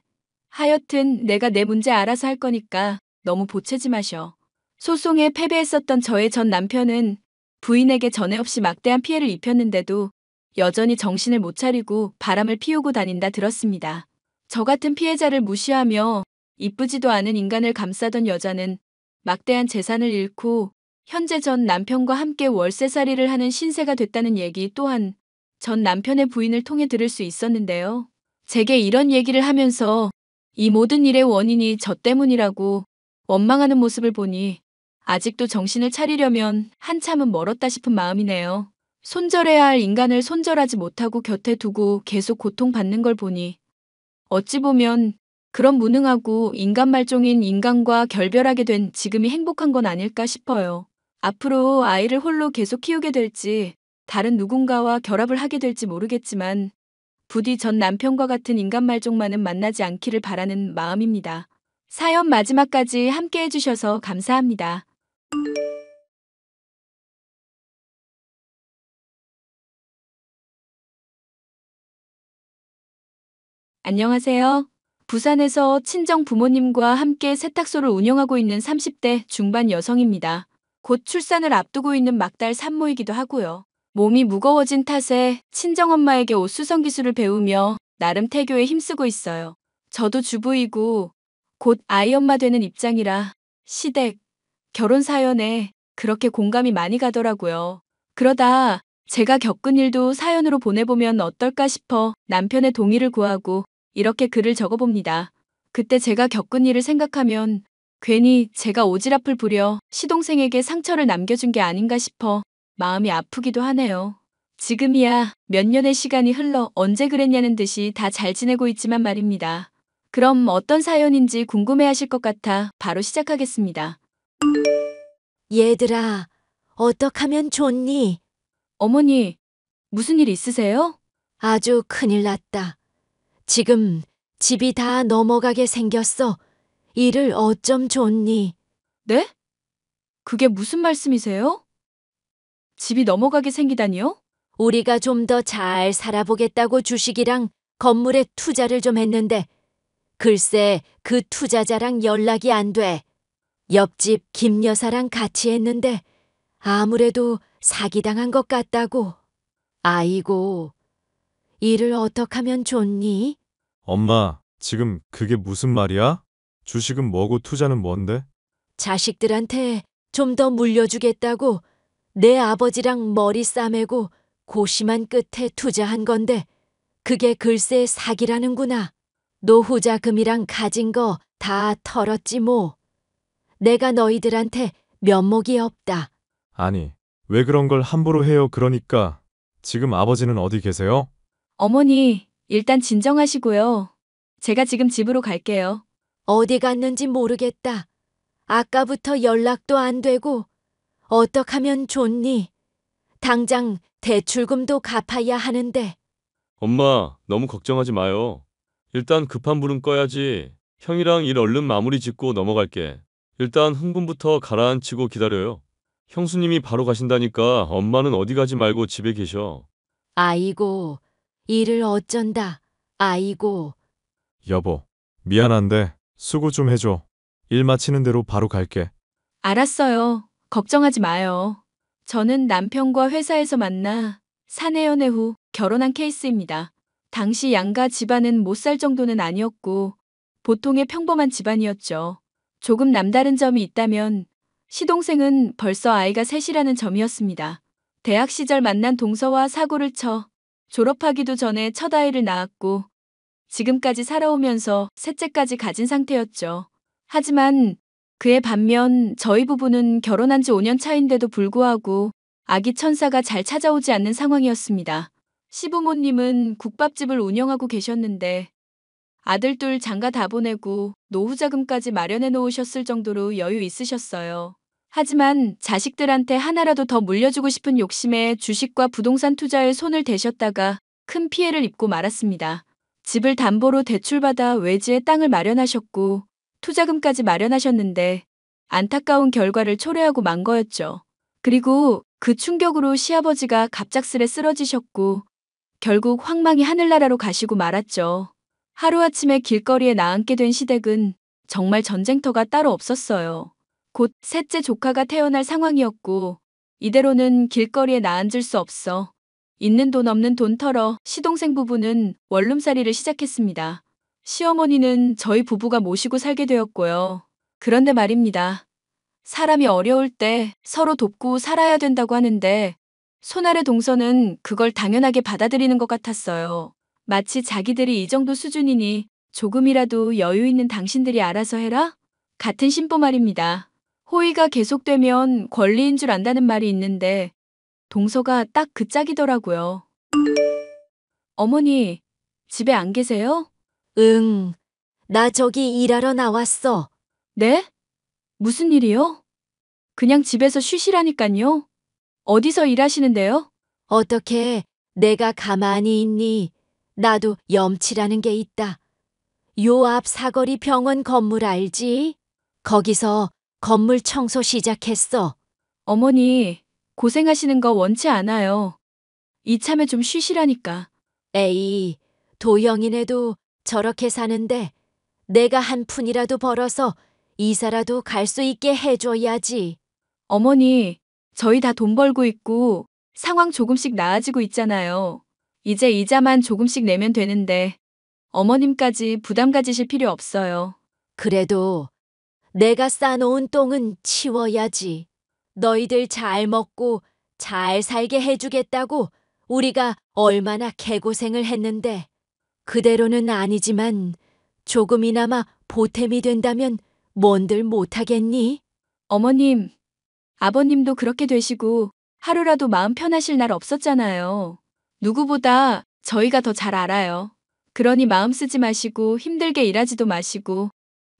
Speaker 1: 하여튼 내가 내 문제 알아서 할 거니까 너무 보채지 마셔. 소송에 패배했었던 저의 전 남편은 부인에게 전에 없이 막대한 피해를 입혔는데도 여전히 정신을 못 차리고 바람을 피우고 다닌다 들었습니다. 저 같은 피해자를 무시하며 이쁘지도 않은 인간을 감싸던 여자는 막대한 재산을 잃고 현재 전 남편과 함께 월세살이를 하는 신세가 됐다는 얘기 또한 전 남편의 부인을 통해 들을 수 있었는데요. 제게 이런 얘기를 하면서 이 모든 일의 원인이 저 때문이라고 원망하는 모습을 보니 아직도 정신을 차리려면 한참은 멀었다 싶은 마음이네요. 손절해야 할 인간을 손절하지 못하고 곁에 두고 계속 고통받는 걸 보니 어찌 보면 그런 무능하고 인간 말종인 인간과 결별하게 된 지금이 행복한 건 아닐까 싶어요. 앞으로 아이를 홀로 계속 키우게 될지 다른 누군가와 결합을 하게 될지 모르겠지만 부디 전 남편과 같은 인간 말종만은 만나지 않기를 바라는 마음입니다. 사연 마지막까지 함께 해주셔서 감사합니다. 안녕하세요. 부산에서 친정 부모님과 함께 세탁소를 운영하고 있는 30대 중반 여성입니다. 곧 출산을 앞두고 있는 막달 산모이기도 하고요. 몸이 무거워진 탓에 친정엄마에게 옷수선 기술을 배우며 나름 태교에 힘쓰고 있어요. 저도 주부이고 곧 아이 엄마 되는 입장이라 시댁, 결혼 사연에 그렇게 공감이 많이 가더라고요. 그러다 제가 겪은 일도 사연으로 보내보면 어떨까 싶어 남편의 동의를 구하고 이렇게 글을 적어봅니다. 그때 제가 겪은 일을 생각하면 괜히 제가 오지랖을 부려 시동생에게 상처를 남겨준 게 아닌가 싶어 마음이 아프기도 하네요. 지금이야 몇 년의 시간이 흘러 언제 그랬냐는 듯이 다 잘 지내고 있지만 말입니다. 그럼 어떤 사연인지 궁금해하실 것 같아 바로 시작하겠습니다.
Speaker 4: 얘들아, 어떡하면 좋니?
Speaker 1: 어머니, 무슨 일 있으세요?
Speaker 4: 아주 큰일 났다. 지금 집이 다 넘어가게 생겼어. 일을 어쩜 좋니?
Speaker 1: 네? 그게 무슨 말씀이세요? 집이 넘어가게 생기다니요?
Speaker 4: 우리가 좀 더 잘 살아보겠다고 주식이랑 건물에 투자를 좀 했는데 글쎄 그 투자자랑 연락이 안 돼. 옆집 김 여사랑 같이 했는데 아무래도 사기당한 것 같다고. 아이고, 일을 어떡하면 좋니?
Speaker 10: 엄마, 지금 그게 무슨 말이야? 주식은 뭐고 투자는 뭔데?
Speaker 4: 자식들한테 좀 더 물려주겠다고 내 아버지랑 머리 싸매고 고심한 끝에 투자한 건데 그게 글쎄 사기라는구나. 노후자금이랑 가진 거 다 털었지 뭐. 내가 너희들한테 면목이 없다.
Speaker 10: 아니, 왜 그런 걸 함부로 해요? 그러니까 지금 아버지는 어디 계세요?
Speaker 1: 어머니, 일단 진정하시고요. 제가 지금 집으로 갈게요.
Speaker 4: 어디 갔는지 모르겠다. 아까부터 연락도 안 되고 어떡하면 좋니? 당장 대출금도 갚아야 하는데.
Speaker 7: 엄마, 너무 걱정하지 마요. 일단 급한 불은 꺼야지. 형이랑 일 얼른 마무리 짓고 넘어갈게. 일단 흥분부터 가라앉히고 기다려요. 형수님이 바로 가신다니까 엄마는 어디 가지 말고 집에 계셔.
Speaker 4: 아이고, 일을 어쩐다. 아이고,
Speaker 10: 여보, 미안한데 수고 좀 해줘. 일 마치는 대로 바로 갈게.
Speaker 1: 알았어요. 걱정하지 마요. 저는 남편과 회사에서 만나 사내 연애 후 결혼한 케이스입니다. 당시 양가 집안은 못 살 정도는 아니었고 보통의 평범한 집안이었죠. 조금 남다른 점이 있다면 시동생은 벌써 아이가 셋이라는 점이었습니다. 대학 시절 만난 동서와 사고를 쳐 졸업하기도 전에 첫 아이를 낳았고 지금까지 살아오면서 셋째까지 가진 상태였죠. 하지만 그에 반면 저희 부부는 결혼한 지 5년 차인데도 불구하고 아기 천사가 잘 찾아오지 않는 상황이었습니다. 시부모님은 국밥집을 운영하고 계셨는데 아들 둘 장가 다 보내고 노후 자금까지 마련해 놓으셨을 정도로 여유 있으셨어요. 하지만 자식들한테 하나라도 더 물려주고 싶은 욕심에 주식과 부동산 투자에 손을 대셨다가 큰 피해를 입고 말았습니다. 집을 담보로 대출받아 외지에 땅을 마련하셨고 투자금까지 마련하셨는데 안타까운 결과를 초래하고 만 거였죠. 그리고 그 충격으로 시아버지가 갑작스레 쓰러지셨고 결국 황망히 하늘나라로 가시고 말았죠. 하루아침에 길거리에 나앉게 된 시댁은 정말 전쟁터가 따로 없었어요. 곧 셋째 조카가 태어날 상황이었고 이대로는 길거리에 나앉을 수 없어 있는 돈 없는 돈 털어 시동생 부부는 원룸살이를 시작했습니다. 시어머니는 저희 부부가 모시고 살게 되었고요. 그런데 말입니다. 사람이 어려울 때 서로 돕고 살아야 된다고 하는데 손아래 동서는 그걸 당연하게 받아들이는 것 같았어요. 마치 자기들이 이 정도 수준이니 조금이라도 여유 있는 당신들이 알아서 해라? 같은 심보 말입니다. 호의가 계속되면 권리인 줄 안다는 말이 있는데 동서가 딱 그 짝이더라고요. 어머니, 집에 안 계세요?
Speaker 4: 응, 나 저기 일하러 나왔어.
Speaker 1: 네? 무슨 일이요? 그냥 집에서 쉬시라니깐요. 어디서 일하시는데요?
Speaker 4: 어떻게 내가 가만히 있니? 나도 염치라는 게 있다. 요 앞 사거리 병원 건물 알지? 거기서 건물 청소 시작했어.
Speaker 1: 어머니, 고생하시는 거 원치 않아요. 이참에 좀 쉬시라니까.
Speaker 4: 에이, 도영이네도 저렇게 사는데 내가 한 푼이라도 벌어서 이사라도 갈 수 있게 해줘야지.
Speaker 1: 어머니, 저희 다 돈 벌고 있고 상황 조금씩 나아지고 있잖아요. 이제 이자만 조금씩 내면 되는데 어머님까지 부담 가지실 필요 없어요.
Speaker 4: 그래도 내가 싸놓은 똥은 치워야지. 너희들 잘 먹고 잘 살게 해주겠다고 우리가 얼마나 개고생을 했는데 그대로는 아니지만 조금이나마 보탬이 된다면 뭔들 못하겠니?
Speaker 1: 어머님, 아버님도 그렇게 되시고 하루라도 마음 편하실 날 없었잖아요. 누구보다 저희가 더 잘 알아요. 그러니 마음 쓰지 마시고 힘들게 일하지도 마시고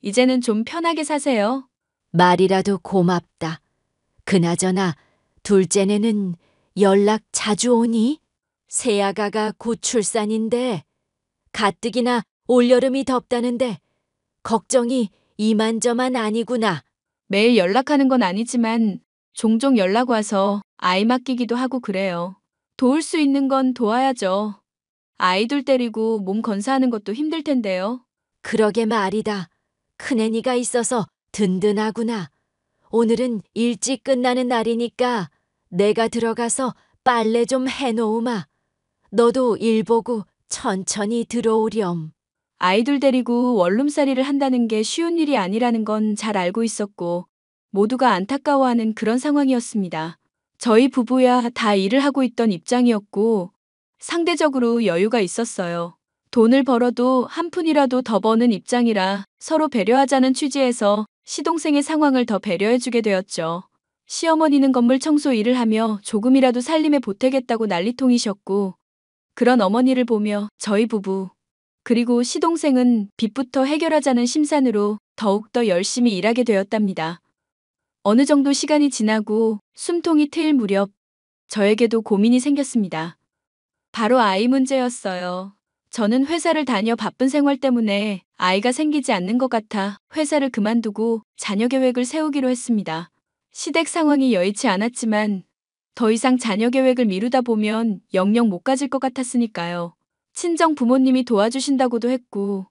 Speaker 1: 이제는 좀 편하게 사세요.
Speaker 4: 말이라도 고맙다. 그나저나 둘째네는 연락 자주 오니? 새아가가 곧 출산인데 가뜩이나 올여름이 덥다는데 걱정이 이만저만 아니구나.
Speaker 1: 매일 연락하는 건 아니지만 종종 연락 와서 아이 맡기기도 하고 그래요. 도울 수 있는 건 도와야죠. 아이들 때리고 몸 건사하는 것도 힘들 텐데요.
Speaker 4: 그러게 말이다. 큰애니가 있어서 든든하구나. 오늘은 일찍 끝나는 날이니까 내가 들어가서 빨래 좀 해놓으마. 너도 일 보고 천천히 들어오렴.
Speaker 1: 아이들 데리고 원룸살이를 한다는 게 쉬운 일이 아니라는 건 잘 알고 있었고 모두가 안타까워하는 그런 상황이었습니다. 저희 부부야 다 일을 하고 있던 입장이었고 상대적으로 여유가 있었어요. 돈을 벌어도 한 푼이라도 더 버는 입장이라 서로 배려하자는 취지에서 시동생의 상황을 더 배려해주게 되었죠. 시어머니는 건물 청소 일을 하며 조금이라도 살림에 보태겠다고 난리통이셨고 그런 어머니를 보며 저희 부부 그리고 시동생은 빚부터 해결하자는 심산으로 더욱더 열심히 일하게 되었답니다. 어느 정도 시간이 지나고 숨통이 트일 무렵 저에게도 고민이 생겼습니다. 바로 아이 문제였어요. 저는 회사를 다녀 바쁜 생활 때문에 아이가 생기지 않는 것 같아 회사를 그만두고 자녀 계획을 세우기로 했습니다. 시댁 상황이 여의치 않았지만 더 이상 자녀 계획을 미루다 보면 영영 못 가질 것 같았으니까요. 친정 부모님이 도와주신다고도 했고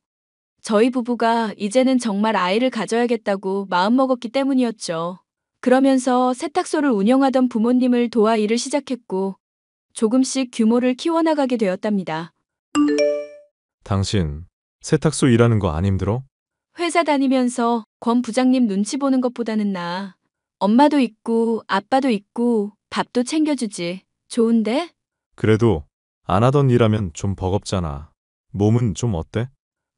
Speaker 1: 저희 부부가 이제는 정말 아이를 가져야겠다고 마음먹었기 때문이었죠. 그러면서 세탁소를 운영하던 부모님을 도와 일을 시작했고 조금씩 규모를 키워나가게 되었답니다.
Speaker 10: 당신 세탁소 일하는 거 안 힘들어?
Speaker 1: 회사 다니면서 권 부장님 눈치 보는 것보다는 나아. 엄마도 있고 아빠도 있고 밥도 챙겨주지. 좋은데?
Speaker 10: 그래도 안 하던 일하면 좀 버겁잖아. 몸은 좀 어때?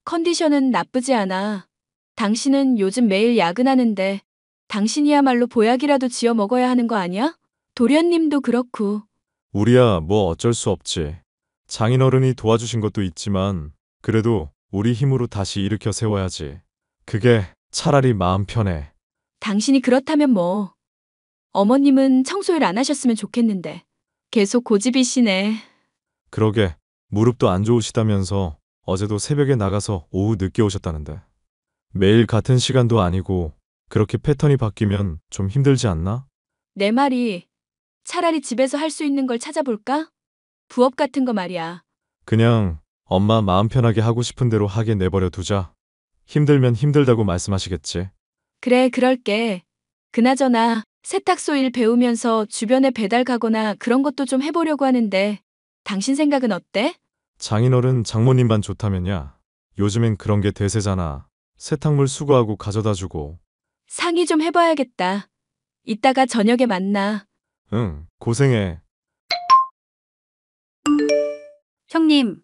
Speaker 1: 컨디션은 나쁘지 않아. 당신은 요즘 매일 야근하는데 당신이야말로 보약이라도 지어 먹어야 하는 거 아니야? 도련님도 그렇고.
Speaker 10: 우리야 뭐 어쩔 수 없지. 장인어른이 도와주신 것도 있지만 그래도 우리 힘으로 다시 일으켜 세워야지. 그게 차라리 마음 편해.
Speaker 1: 당신이 그렇다면 뭐. 어머님은 청소일 안 하셨으면 좋겠는데. 계속 고집이시네.
Speaker 10: 그러게 무릎도 안 좋으시다면서 어제도 새벽에 나가서 오후 늦게 오셨다는데. 매일 같은 시간도 아니고 그렇게 패턴이 바뀌면 좀 힘들지 않나?
Speaker 1: 내 말이 차라리 집에서 할 수 있는 걸 찾아볼까? 부업 같은 거 말이야.
Speaker 10: 그냥 엄마 마음 편하게 하고 싶은 대로 하게 내버려 두자. 힘들면 힘들다고 말씀하시겠지.
Speaker 1: 그래, 그럴게. 그나저나 세탁소 일 배우면서 주변에 배달 가거나 그런 것도 좀 해보려고 하는데 당신 생각은 어때?
Speaker 10: 장인어른 장모님만 좋다면야. 요즘엔 그런 게 대세잖아. 세탁물 수거하고 가져다 주고.
Speaker 1: 상의 좀 해봐야겠다. 이따가 저녁에 만나.
Speaker 10: 응, 고생해.
Speaker 11: 형님,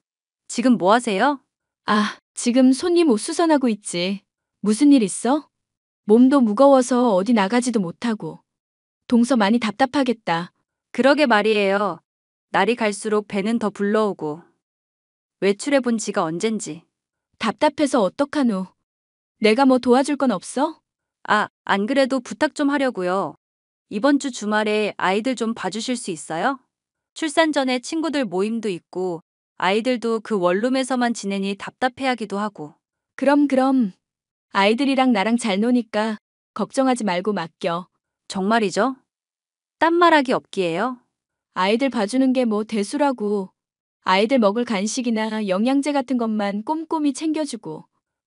Speaker 11: 지금 뭐 하세요?
Speaker 1: 아, 지금 손님 옷 수선하고 있지. 무슨 일 있어? 몸도 무거워서 어디 나가지도 못하고. 동서 많이 답답하겠다.
Speaker 11: 그러게 말이에요. 날이 갈수록 배는 더 불러오고. 외출해 본 지가 언젠지.
Speaker 1: 답답해서 어떡하노? 내가 뭐 도와줄 건 없어?
Speaker 11: 아, 안 그래도 부탁 좀 하려고요. 이번 주 주말에 아이들 좀 봐주실 수 있어요? 출산 전에 친구들 모임도 있고 아이들도 그 원룸에서만 지내니 답답해하기도 하고.
Speaker 1: 그럼. 아이들이랑 나랑 잘 노니까 걱정하지 말고 맡겨.
Speaker 11: 정말이죠? 딴 말하기 없기에요?
Speaker 1: 아이들 봐주는 게 뭐 대수라고. 아이들 먹을 간식이나 영양제 같은 것만 꼼꼼히 챙겨주고.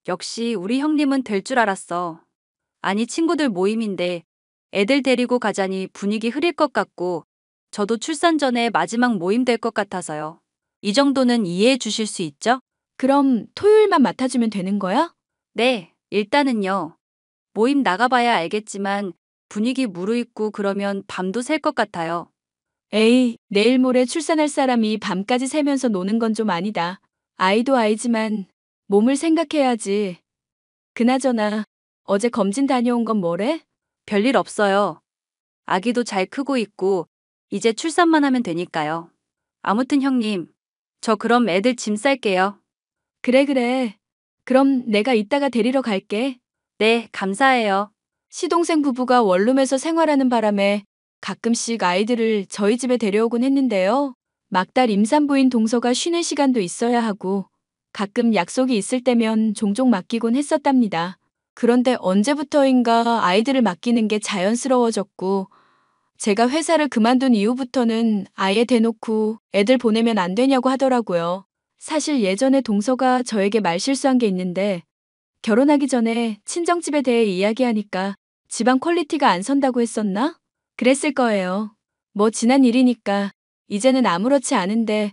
Speaker 11: 역시 우리 형님은 될 줄 알았어. 아니 친구들 모임인데 애들 데리고 가자니 분위기 흐릴 것 같고 저도 출산 전에 마지막 모임 될 것 같아서요. 이 정도는 이해해 주실 수 있죠?
Speaker 1: 그럼 토요일만 맡아주면 되는 거야?
Speaker 11: 네, 일단은요. 모임 나가봐야 알겠지만 분위기 무르익고 그러면 밤도 샐 것 같아요.
Speaker 1: 에이, 내일 모레 출산할 사람이 밤까지 새면서 노는 건 좀 아니다. 아이도 아이지만 몸을 생각해야지. 그나저나 어제 검진 다녀온 건 뭐래?
Speaker 11: 별일 없어요. 아기도 잘 크고 있고 이제 출산만 하면 되니까요. 아무튼 형님, 저 그럼 애들 짐 쌀게요.
Speaker 1: 그래. 그럼 내가 이따가 데리러 갈게.
Speaker 11: 네, 감사해요.
Speaker 1: 시동생 부부가 원룸에서 생활하는 바람에 가끔씩 아이들을 저희 집에 데려오곤 했는데요. 막달 임산부인 동서가 쉬는 시간도 있어야 하고 가끔 약속이 있을 때면 종종 맡기곤 했었답니다. 그런데 언제부터인가 아이들을 맡기는 게 자연스러워졌고 제가 회사를 그만둔 이후부터는 아예 대놓고 애들 보내면 안 되냐고 하더라고요. 사실 예전에 동서가 저에게 말실수한 게 있는데 결혼하기 전에 친정집에 대해 이야기하니까 집안 퀄리티가 안 선다고 했었나? 그랬을 거예요. 뭐 지난 일이니까 이제는 아무렇지 않은데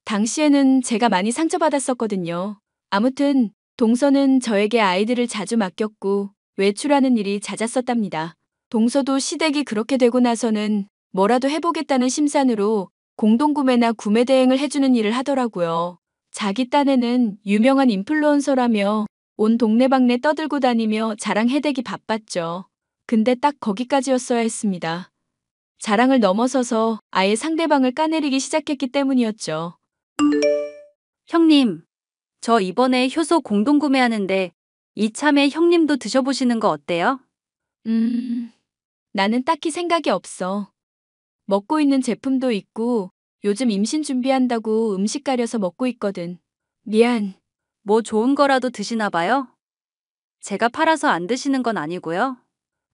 Speaker 1: 당시에는 제가 많이 상처받았었거든요. 아무튼 동서는 저에게 아이들을 자주 맡겼고 외출하는 일이 잦았었답니다. 동서도 시댁이 그렇게 되고 나서는 뭐라도 해보겠다는 심산으로 공동구매나 구매 대행을 해주는 일을 하더라고요. 자기 딴에는 유명한 인플루언서라며 온 동네방네 떠들고 다니며 자랑해대기 바빴죠. 근데 딱 거기까지였어야 했습니다. 자랑을 넘어서서 아예 상대방을 까내리기 시작했기 때문이었죠.
Speaker 11: 형님, 저 이번에 효소 공동구매하는데 이참에 형님도 드셔보시는 거 어때요?
Speaker 1: 나는 딱히 생각이 없어. 먹고 있는 제품도 있고 요즘 임신 준비한다고 음식 가려서 먹고 있거든. 미안.
Speaker 11: 뭐 좋은 거라도 드시나 봐요? 제가 팔아서 안 드시는 건 아니고요.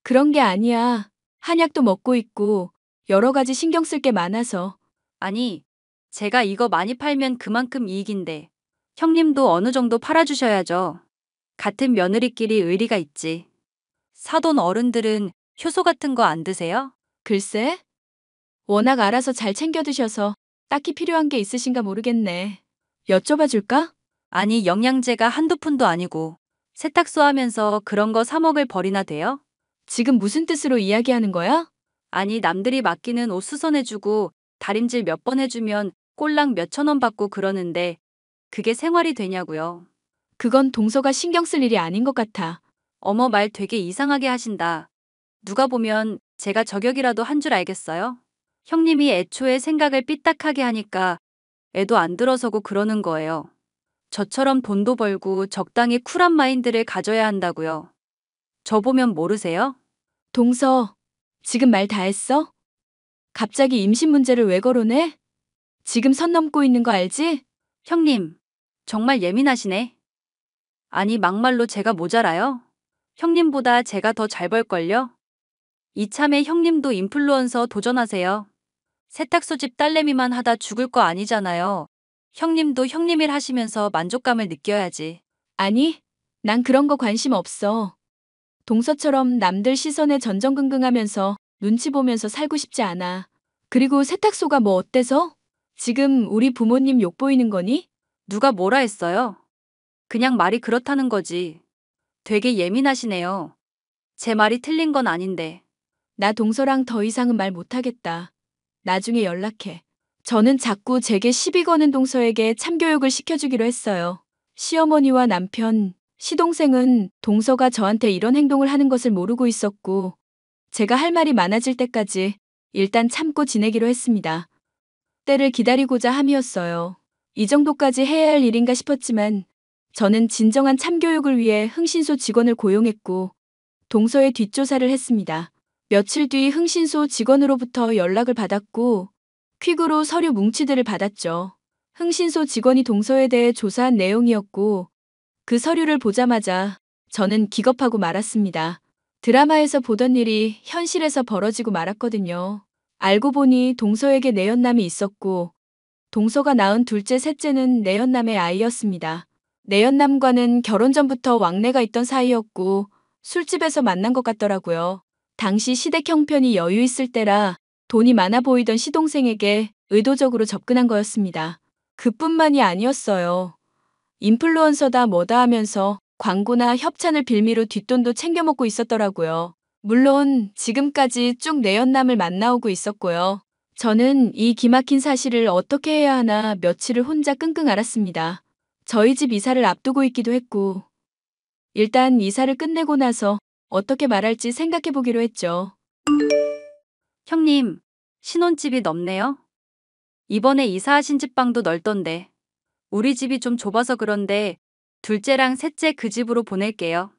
Speaker 1: 그런 게 아니야. 한약도 먹고 있고 여러 가지 신경 쓸 게 많아서.
Speaker 11: 아니, 제가 이거 많이 팔면 그만큼 이익인데 형님도 어느 정도 팔아주셔야죠. 같은 며느리끼리 의리가 있지. 사돈 어른들은 효소 같은 거 안 드세요?
Speaker 1: 글쎄, 워낙 알아서 잘 챙겨 드셔서 딱히 필요한 게 있으신가 모르겠네. 여쭤봐 줄까?
Speaker 11: 아니, 영양제가 한두 푼도 아니고 세탁소 하면서 그런 거 사 먹을 벌이나 돼요?
Speaker 1: 지금 무슨 뜻으로 이야기하는 거야?
Speaker 11: 아니, 남들이 맡기는 옷 수선해주고 다림질 몇 번 해주면 꼴랑 몇천 원 받고 그러는데 그게 생활이 되냐고요.
Speaker 1: 그건 동서가 신경 쓸 일이 아닌 것 같아.
Speaker 11: 어머, 말 되게 이상하게 하신다. 누가 보면 제가 저격이라도 한 줄 알겠어요? 형님이 애초에 생각을 삐딱하게 하니까 애도 안 들어서고 그러는 거예요. 저처럼 돈도 벌고 적당히 쿨한 마인드를 가져야 한다고요. 저 보면 모르세요?
Speaker 1: 동서, 지금 말 다 했어? 갑자기 임신 문제를 왜 거론해? 지금 선 넘고 있는 거 알지?
Speaker 11: 형님, 정말 예민하시네. 아니, 막말로 제가 모자라요? 형님보다 제가 더 잘 벌걸요? 이참에 형님도 인플루언서 도전하세요. 세탁소 집 딸내미만 하다 죽을 거 아니잖아요. 형님도 형님 일 하시면서 만족감을 느껴야지.
Speaker 1: 아니, 난 그런 거 관심 없어. 동서처럼 남들 시선에 전전긍긍하면서 눈치 보면서 살고 싶지 않아. 그리고 세탁소가 뭐 어때서? 지금 우리 부모님 욕 보이는 거니?
Speaker 11: 누가 뭐라 했어요? 그냥 말이 그렇다는 거지. 되게 예민하시네요. 제 말이 틀린 건 아닌데.
Speaker 1: 나 동서랑 더 이상은 말 못하겠다. 나중에 연락해. 저는 자꾸 제게 시비 거는 동서에게 참교육을 시켜주기로 했어요. 시어머니와 남편, 시동생은 동서가 저한테 이런 행동을 하는 것을 모르고 있었고, 제가 할 말이 많아질 때까지 일단 참고 지내기로 했습니다. 때를 기다리고자 함이었어요. 이 정도까지 해야 할 일인가 싶었지만, 저는 진정한 참교육을 위해 흥신소 직원을 고용했고, 동서의 뒷조사를 했습니다. 며칠 뒤 흥신소 직원으로부터 연락을 받았고 퀵으로 서류 뭉치들을 받았죠. 흥신소 직원이 동서에 대해 조사한 내용이었고 그 서류를 보자마자 저는 기겁하고 말았습니다. 드라마에서 보던 일이 현실에서 벌어지고 말았거든요. 알고 보니 동서에게 내연남이 있었고 동서가 낳은 둘째, 셋째는 내연남의 아이였습니다. 내연남과는 결혼 전부터 왕래가 있던 사이였고 술집에서 만난 것 같더라고요. 당시 시댁 형편이 여유 있을 때라 돈이 많아 보이던 시동생에게 의도적으로 접근한 거였습니다. 그뿐만이 아니었어요. 인플루언서다 뭐다 하면서 광고나 협찬을 빌미로 뒷돈도 챙겨 먹고 있었더라고요. 물론 지금까지 쭉 내연남을 만나오고 있었고요. 저는 이 기막힌 사실을 어떻게 해야 하나 며칠을 혼자 끙끙 앓았습니다. 저희 집 이사를 앞두고 있기도 했고 일단 이사를 끝내고 나서 어떻게 말할지 생각해 보기로 했죠.
Speaker 11: 형님, 신혼집이 넓네요. 이번에 이사하신 집 방도 넓던데. 우리 집이 좀 좁아서 그런데 둘째랑 셋째 그 집으로 보낼게요.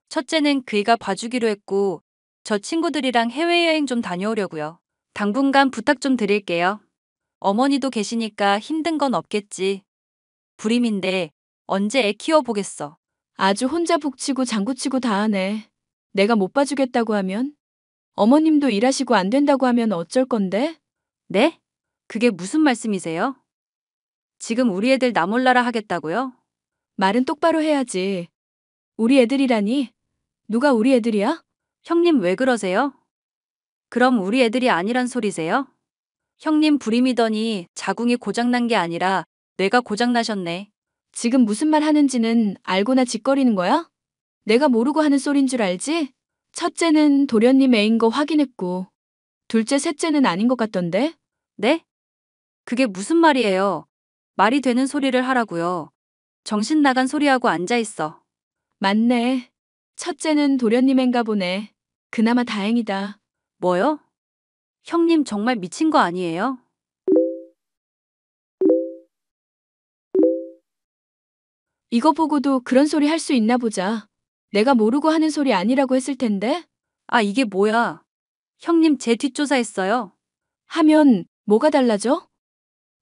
Speaker 11: 첫째는 그이가 봐주기로 했고 저 친구들이랑 해외여행 좀 다녀오려고요. 당분간 부탁 좀 드릴게요. 어머니도 계시니까 힘든 건 없겠지. 불임인데 언제 애 키워보겠어.
Speaker 1: 아주 혼자 북치고 장구치고 다 하네. 내가 못 봐주겠다고 하면? 어머님도 일하시고 안 된다고 하면 어쩔 건데?
Speaker 11: 네? 그게 무슨 말씀이세요? 지금 우리 애들 나 몰라라 하겠다고요?
Speaker 1: 말은 똑바로 해야지. 우리 애들이라니? 누가 우리 애들이야?
Speaker 11: 형님 왜 그러세요? 그럼 우리 애들이 아니란 소리세요? 형님 불임이더니 자궁이 고장난 게 아니라 뇌가 고장나셨네.
Speaker 1: 지금 무슨 말 하는지는 알고나 짓거리는 거야? 내가 모르고 하는 소린 줄 알지? 첫째는 도련님 애인 거 확인했고 둘째, 셋째는 아닌 것 같던데?
Speaker 11: 네? 그게 무슨 말이에요? 말이 되는 소리를 하라고요. 정신 나간 소리하고 앉아있어.
Speaker 1: 맞네. 첫째는 도련님 애인가 보네. 그나마 다행이다.
Speaker 11: 뭐요? 형님 정말 미친 거 아니에요?
Speaker 1: 이거 보고도 그런 소리 할 수 있나 보자. 내가 모르고 하는 소리 아니라고 했을 텐데?
Speaker 11: 아, 이게 뭐야? 형님 제 뒷조사했어요.
Speaker 1: 하면 뭐가 달라져?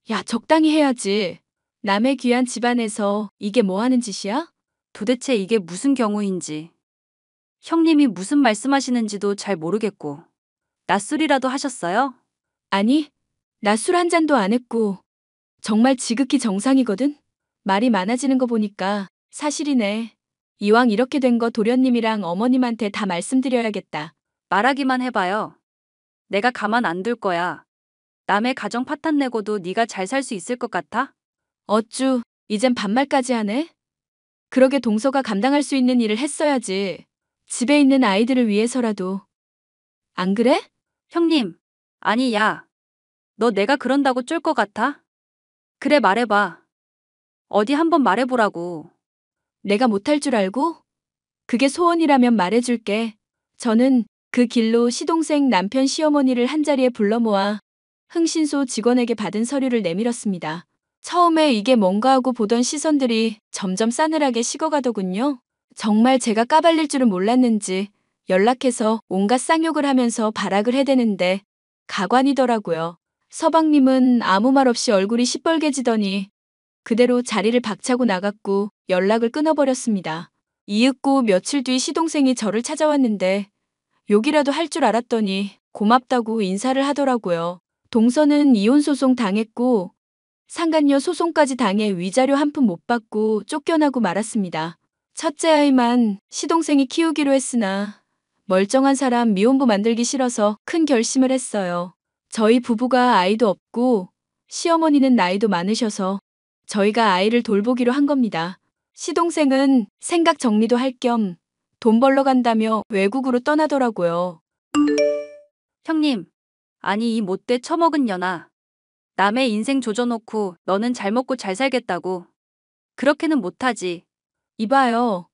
Speaker 1: 야, 적당히 해야지. 남의 귀한 집안에서 이게 뭐 하는 짓이야?
Speaker 11: 도대체 이게 무슨 경우인지. 형님이 무슨 말씀하시는지도 잘 모르겠고. 낯술이라도 하셨어요?
Speaker 1: 아니, 나 술 한 잔도 안 했고 정말 지극히 정상이거든? 말이 많아지는 거 보니까 사실이네. 이왕 이렇게 된 거 도련님이랑 어머님한테 다 말씀드려야겠다.
Speaker 11: 말하기만 해봐요. 내가 가만 안 둘 거야. 남의 가정 파탄 내고도 네가 잘 살 수 있을 것 같아?
Speaker 1: 어쭈, 이젠 반말까지 하네? 그러게 동서가 감당할 수 있는 일을 했어야지. 집에 있는 아이들을 위해서라도. 안 그래?
Speaker 11: 형님, 아니 야. 너 내가 그런다고 쫄 것 같아? 그래 말해봐. 어디 한번 말해보라고.
Speaker 1: 내가 못할 줄 알고? 그게 소원이라면 말해줄게. 저는 그 길로 시동생 남편 시어머니를 한자리에 불러 모아 흥신소 직원에게 받은 서류를 내밀었습니다. 처음에 이게 뭔가 하고 보던 시선들이 점점 싸늘하게 식어가더군요. 정말 제가 까발릴 줄은 몰랐는지 연락해서 온갖 쌍욕을 하면서 발악을 해대는데 가관이더라고요. 서방님은 아무 말 없이 얼굴이 시뻘개지더니 그대로 자리를 박차고 나갔고 연락을 끊어버렸습니다. 이윽고 며칠 뒤 시동생이 저를 찾아왔는데 욕이라도 할 줄 알았더니 고맙다고 인사를 하더라고요. 동서는 이혼소송 당했고 상간녀 소송까지 당해 위자료 한 푼 못 받고 쫓겨나고 말았습니다. 첫째 아이만 시동생이 키우기로 했으나 멀쩡한 사람 미혼부 만들기 싫어서 큰 결심을 했어요. 저희 부부가 아이도 없고 시어머니는 나이도 많으셔서 저희가 아이를 돌보기로 한 겁니다. 시동생은 생각 정리도 할 겸 돈 벌러 간다며 외국으로 떠나더라고요.
Speaker 11: 형님, 아니 이 못돼 처먹은 년아. 남의 인생 조져놓고 너는 잘 먹고 잘 살겠다고. 그렇게는 못하지.
Speaker 1: 이봐요.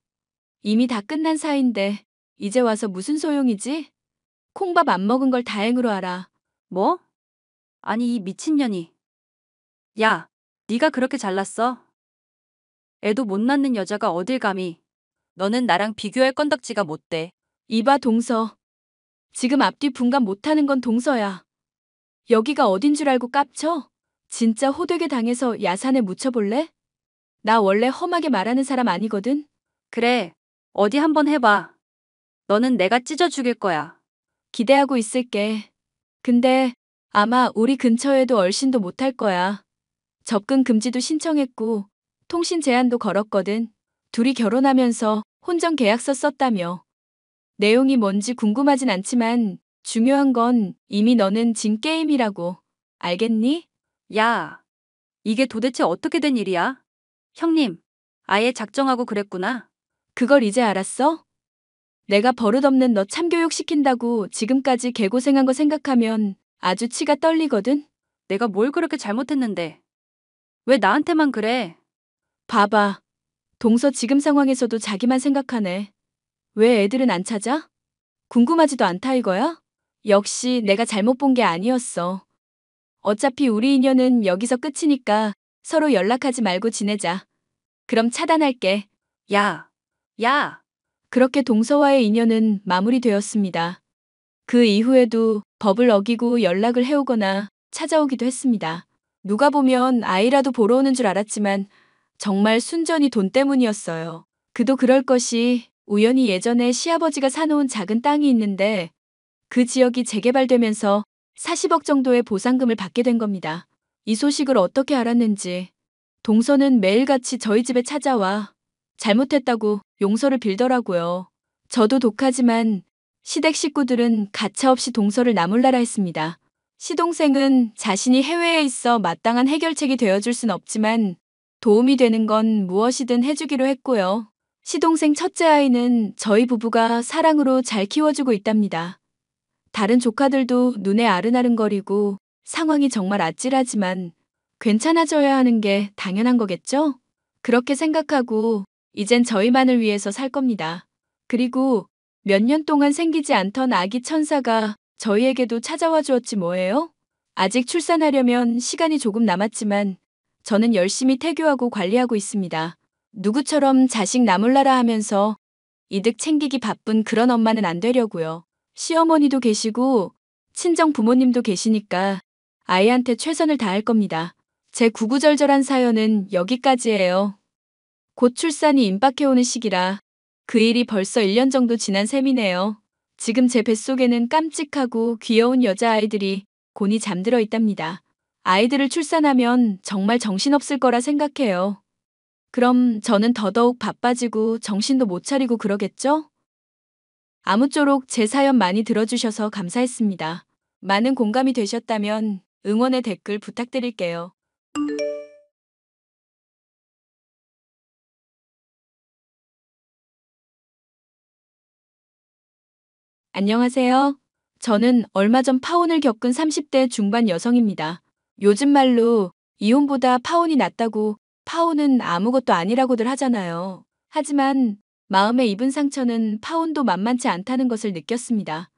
Speaker 1: 이미 다 끝난 사이인데 이제 와서 무슨 소용이지? 콩밥 안 먹은 걸 다행으로 알아.
Speaker 11: 뭐? 아니 이 미친년이. 야, 네가 그렇게 잘났어? 애도 못 낳는 여자가 어딜 감히. 너는 나랑 비교할 건덕지가 못 돼.
Speaker 1: 이봐 동서. 지금 앞뒤 분간 못하는 건 동서야. 여기가 어딘 줄 알고 깝쳐? 진짜 호되게 당해서 야산에 묻혀볼래? 나 원래 험하게 말하는 사람 아니거든?
Speaker 11: 그래, 어디 한번 해봐. 너는 내가 찢어 죽일 거야.
Speaker 1: 기대하고 있을게. 근데 아마 우리 근처에도 얼씬도 못할 거야. 접근 금지도 신청했고 통신 제한도 걸었거든. 둘이 결혼하면서 혼전 계약서 썼다며. 내용이 뭔지 궁금하진 않지만 중요한 건 이미 너는 진 게임이라고. 알겠니?
Speaker 11: 야, 이게 도대체 어떻게 된 일이야? 형님, 아예 작정하고 그랬구나.
Speaker 1: 그걸 이제 알았어? 내가 버릇없는 너 참교육 시킨다고 지금까지 개고생한 거 생각하면 아주 치가 떨리거든?
Speaker 11: 내가 뭘 그렇게 잘못했는데. 왜 나한테만 그래?
Speaker 1: 봐봐. 동서 지금 상황에서도 자기만 생각하네. 왜 애들은 안 찾아? 궁금하지도 않다 이거야? 역시 내가 잘못 본 게 아니었어. 어차피 우리 인연은 여기서 끝이니까 서로 연락하지 말고 지내자. 그럼 차단할게.
Speaker 11: 야.
Speaker 1: 그렇게 동서와의 인연은 마무리되었습니다. 그 이후에도 법을 어기고 연락을 해오거나 찾아오기도 했습니다. 누가 보면 아이라도 보러 오는 줄 알았지만 정말 순전히 돈 때문이었어요. 그도 그럴 것이 우연히 예전에 시아버지가 사놓은 작은 땅이 있는데 그 지역이 재개발되면서 40억 정도의 보상금을 받게 된 겁니다. 이 소식을 어떻게 알았는지 동서는 매일같이 저희 집에 찾아와 잘못했다고 용서를 빌더라고요. 저도 독하지만 시댁 식구들은 가차없이 동서를 나몰라라 했습니다. 시동생은 자신이 해외에 있어 마땅한 해결책이 되어줄 순 없지만 도움이 되는 건 무엇이든 해주기로 했고요. 시동생 첫째 아이는 저희 부부가 사랑으로 잘 키워주고 있답니다. 다른 조카들도 눈에 아른아른거리고 상황이 정말 아찔하지만 괜찮아져야 하는 게 당연한 거겠죠? 그렇게 생각하고 이젠 저희만을 위해서 살 겁니다. 그리고 몇 년 동안 생기지 않던 아기 천사가 저희에게도 찾아와 주었지 뭐예요? 아직 출산하려면 시간이 조금 남았지만 저는 열심히 태교하고 관리하고 있습니다. 누구처럼 자식 나몰라라 하면서 이득 챙기기 바쁜 그런 엄마는 안 되려고요. 시어머니도 계시고 친정 부모님도 계시니까 아이한테 최선을 다할 겁니다. 제 구구절절한 사연은 여기까지예요. 곧 출산이 임박해오는 시기라 그 일이 벌써 1년 정도 지난 셈이네요. 지금 제 뱃속에는 깜찍하고 귀여운 여자아이들이 곤히 잠들어 있답니다. 아이들을 출산하면 정말 정신없을 거라 생각해요. 그럼 저는 더더욱 바빠지고 정신도 못 차리고 그러겠죠? 아무쪼록 제 사연 많이 들어주셔서 감사했습니다. 많은 공감이 되셨다면 응원의 댓글 부탁드릴게요. 안녕하세요. 저는 얼마 전 파혼을 겪은 30대 중반 여성입니다. 요즘 말로 이혼보다 파혼이 낫다고 파혼은 아무것도 아니라고들 하잖아요. 하지만 마음에 입은 상처는 파혼도 만만치 않다는 것을 느꼈습니다.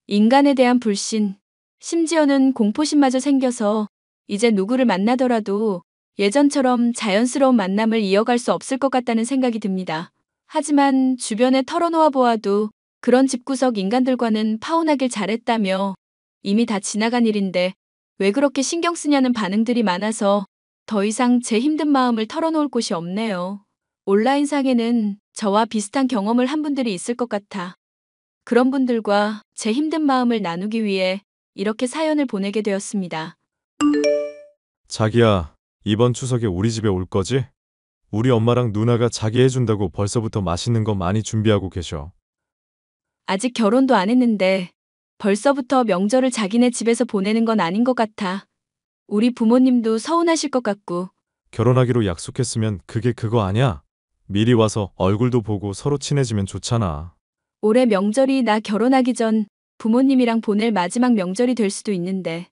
Speaker 1: 인간에 대한 불신, 심지어는 공포심마저 생겨서 이제 누구를 만나더라도 예전처럼 자연스러운 만남을 이어갈 수 없을 것 같다는 생각이 듭니다. 하지만 주변에 털어놓아 보아도 그런 집구석 인간들과는 파혼하길 잘했다며 이미 다 지나간 일인데 왜 그렇게 신경 쓰냐는 반응들이 많아서 더 이상 제 힘든 마음을 털어놓을 곳이 없네요. 온라인상에는 저와 비슷한 경험을 한 분들이 있을 것 같아 그런 분들과 제 힘든 마음을 나누기 위해 이렇게 사연을 보내게 되었습니다.
Speaker 10: 자기야, 이번 추석에 우리 집에 올 거지? 우리 엄마랑 누나가 자기 해준다고 벌써부터 맛있는 거 많이 준비하고 계셔.
Speaker 1: 아직 결혼도 안 했는데 벌써부터 명절을 자기네 집에서 보내는 건 아닌 것 같아. 우리 부모님도 서운하실 것 같고.
Speaker 10: 결혼하기로 약속했으면 그게 그거 아냐? 미리 와서 얼굴도 보고 서로 친해지면 좋잖아.
Speaker 1: 올해 명절이 나 결혼하기 전 부모님이랑 보낼 마지막 명절이 될 수도 있는데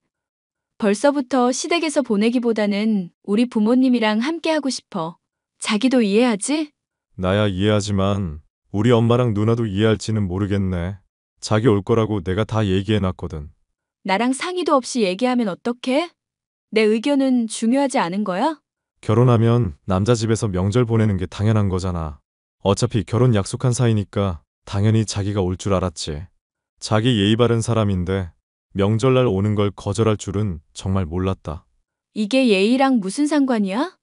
Speaker 1: 벌써부터 시댁에서 보내기보다는 우리 부모님이랑 함께 하고 싶어. 자기도 이해하지?
Speaker 10: 나야 이해하지만 우리 엄마랑 누나도 이해할지는 모르겠네. 자기 올 거라고 내가 다 얘기해놨거든.
Speaker 1: 나랑 상의도 없이 얘기하면 어떡해? 내 의견은 중요하지 않은 거야?
Speaker 10: 결혼하면 남자 집에서 명절 보내는 게 당연한 거잖아. 어차피 결혼 약속한 사이니까 당연히 자기가 올 줄 알았지. 자기 예의 바른 사람인데 명절날 오는 걸 거절할 줄은 정말 몰랐다.
Speaker 1: 이게 예의랑 무슨 상관이야?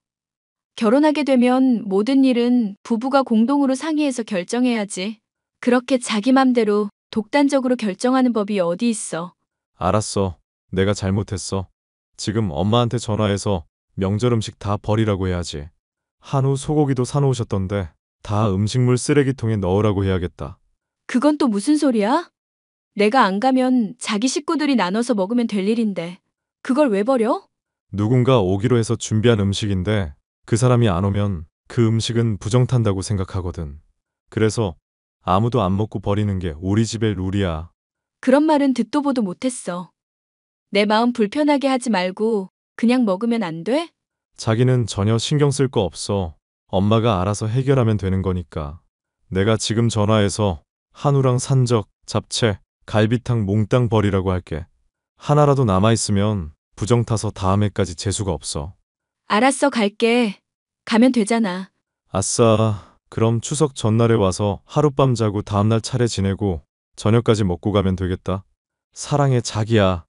Speaker 1: 결혼하게 되면 모든 일은 부부가 공동으로 상의해서 결정해야지. 그렇게 자기 맘대로 독단적으로 결정하는 법이 어디 있어.
Speaker 10: 알았어. 내가 잘못했어. 지금 엄마한테 전화해서 명절 음식 다 버리라고 해야지. 한우 소고기도 사놓으셨던데 다 음식물 쓰레기통에 넣으라고 해야겠다.
Speaker 1: 그건 또 무슨 소리야? 내가 안 가면 자기 식구들이 나눠서 먹으면 될 일인데. 그걸 왜 버려?
Speaker 10: 누군가 오기로 해서 준비한 음식인데 그 사람이 안 오면 그 음식은 부정탄다고 생각하거든. 그래서 아무도 안 먹고 버리는 게 우리 집의 룰이야.
Speaker 1: 그런 말은 듣도 보도 못했어. 내 마음 불편하게 하지 말고 그냥 먹으면 안 돼?
Speaker 10: 자기는 전혀 신경 쓸 거 없어. 엄마가 알아서 해결하면 되는 거니까. 내가 지금 전화해서 한우랑 산적, 잡채, 갈비탕 몽땅 버리라고 할게. 하나라도 남아있으면 부정 타서 다음에까지 재수가 없어.
Speaker 1: 알았어, 갈게. 가면 되잖아.
Speaker 10: 아싸. 그럼 추석 전날에 와서 하룻밤 자고 다음날 차례 지내고 저녁까지 먹고 가면 되겠다. 사랑해, 자기야.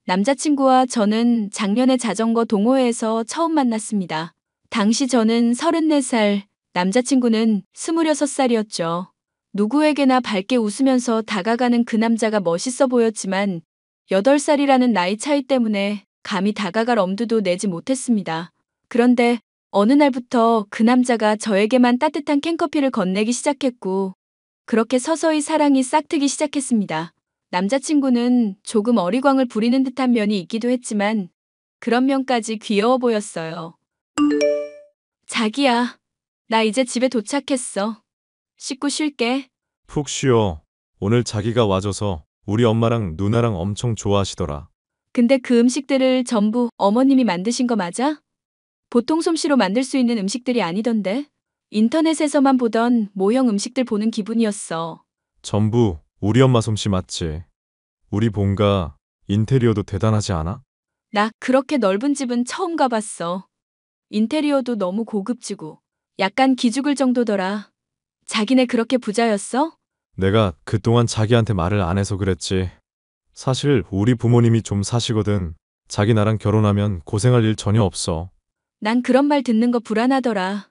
Speaker 1: 남자친구와 저는 작년에 자전거 동호회에서 처음 만났습니다. 당시 저는 34살, 남자친구는 26살이었죠. 누구에게나 밝게 웃으면서 다가가는 그 남자가 멋있어 보였지만 8살이라는 나이 차이 때문에 감히 다가갈 엄두도 내지 못했습니다. 그런데 어느 날부터 그 남자가 저에게만 따뜻한 캔커피를 건네기 시작했고 그렇게 서서히 사랑이 싹트기 시작했습니다. 남자친구는 조금 어리광을 부리는 듯한 면이 있기도 했지만 그런 면까지 귀여워 보였어요. 자기야, 나 이제 집에 도착했어. 씻고 쉴게.
Speaker 10: 푹 쉬어. 오늘 자기가 와줘서 우리 엄마랑 누나랑 엄청 좋아하시더라.
Speaker 1: 근데 그 음식들을 전부 어머님이 만드신 거 맞아? 보통 솜씨로 만들 수 있는 음식들이 아니던데. 인터넷에서만 보던 모형 음식들 보는 기분이었어.
Speaker 10: 전부 우리 엄마 솜씨 맞지? 우리 본가 인테리어도 대단하지 않아?
Speaker 1: 나 그렇게 넓은 집은 처음 가봤어. 인테리어도 너무 고급지고 약간 기죽을 정도더라. 자기네 그렇게 부자였어?
Speaker 10: 내가 그동안 자기한테 말을 안 해서 그랬지. 사실 우리 부모님이 좀 사시거든. 자기 나랑 결혼하면 고생할 일 전혀 없어.
Speaker 1: 난 그런 말 듣는 거 불안하더라.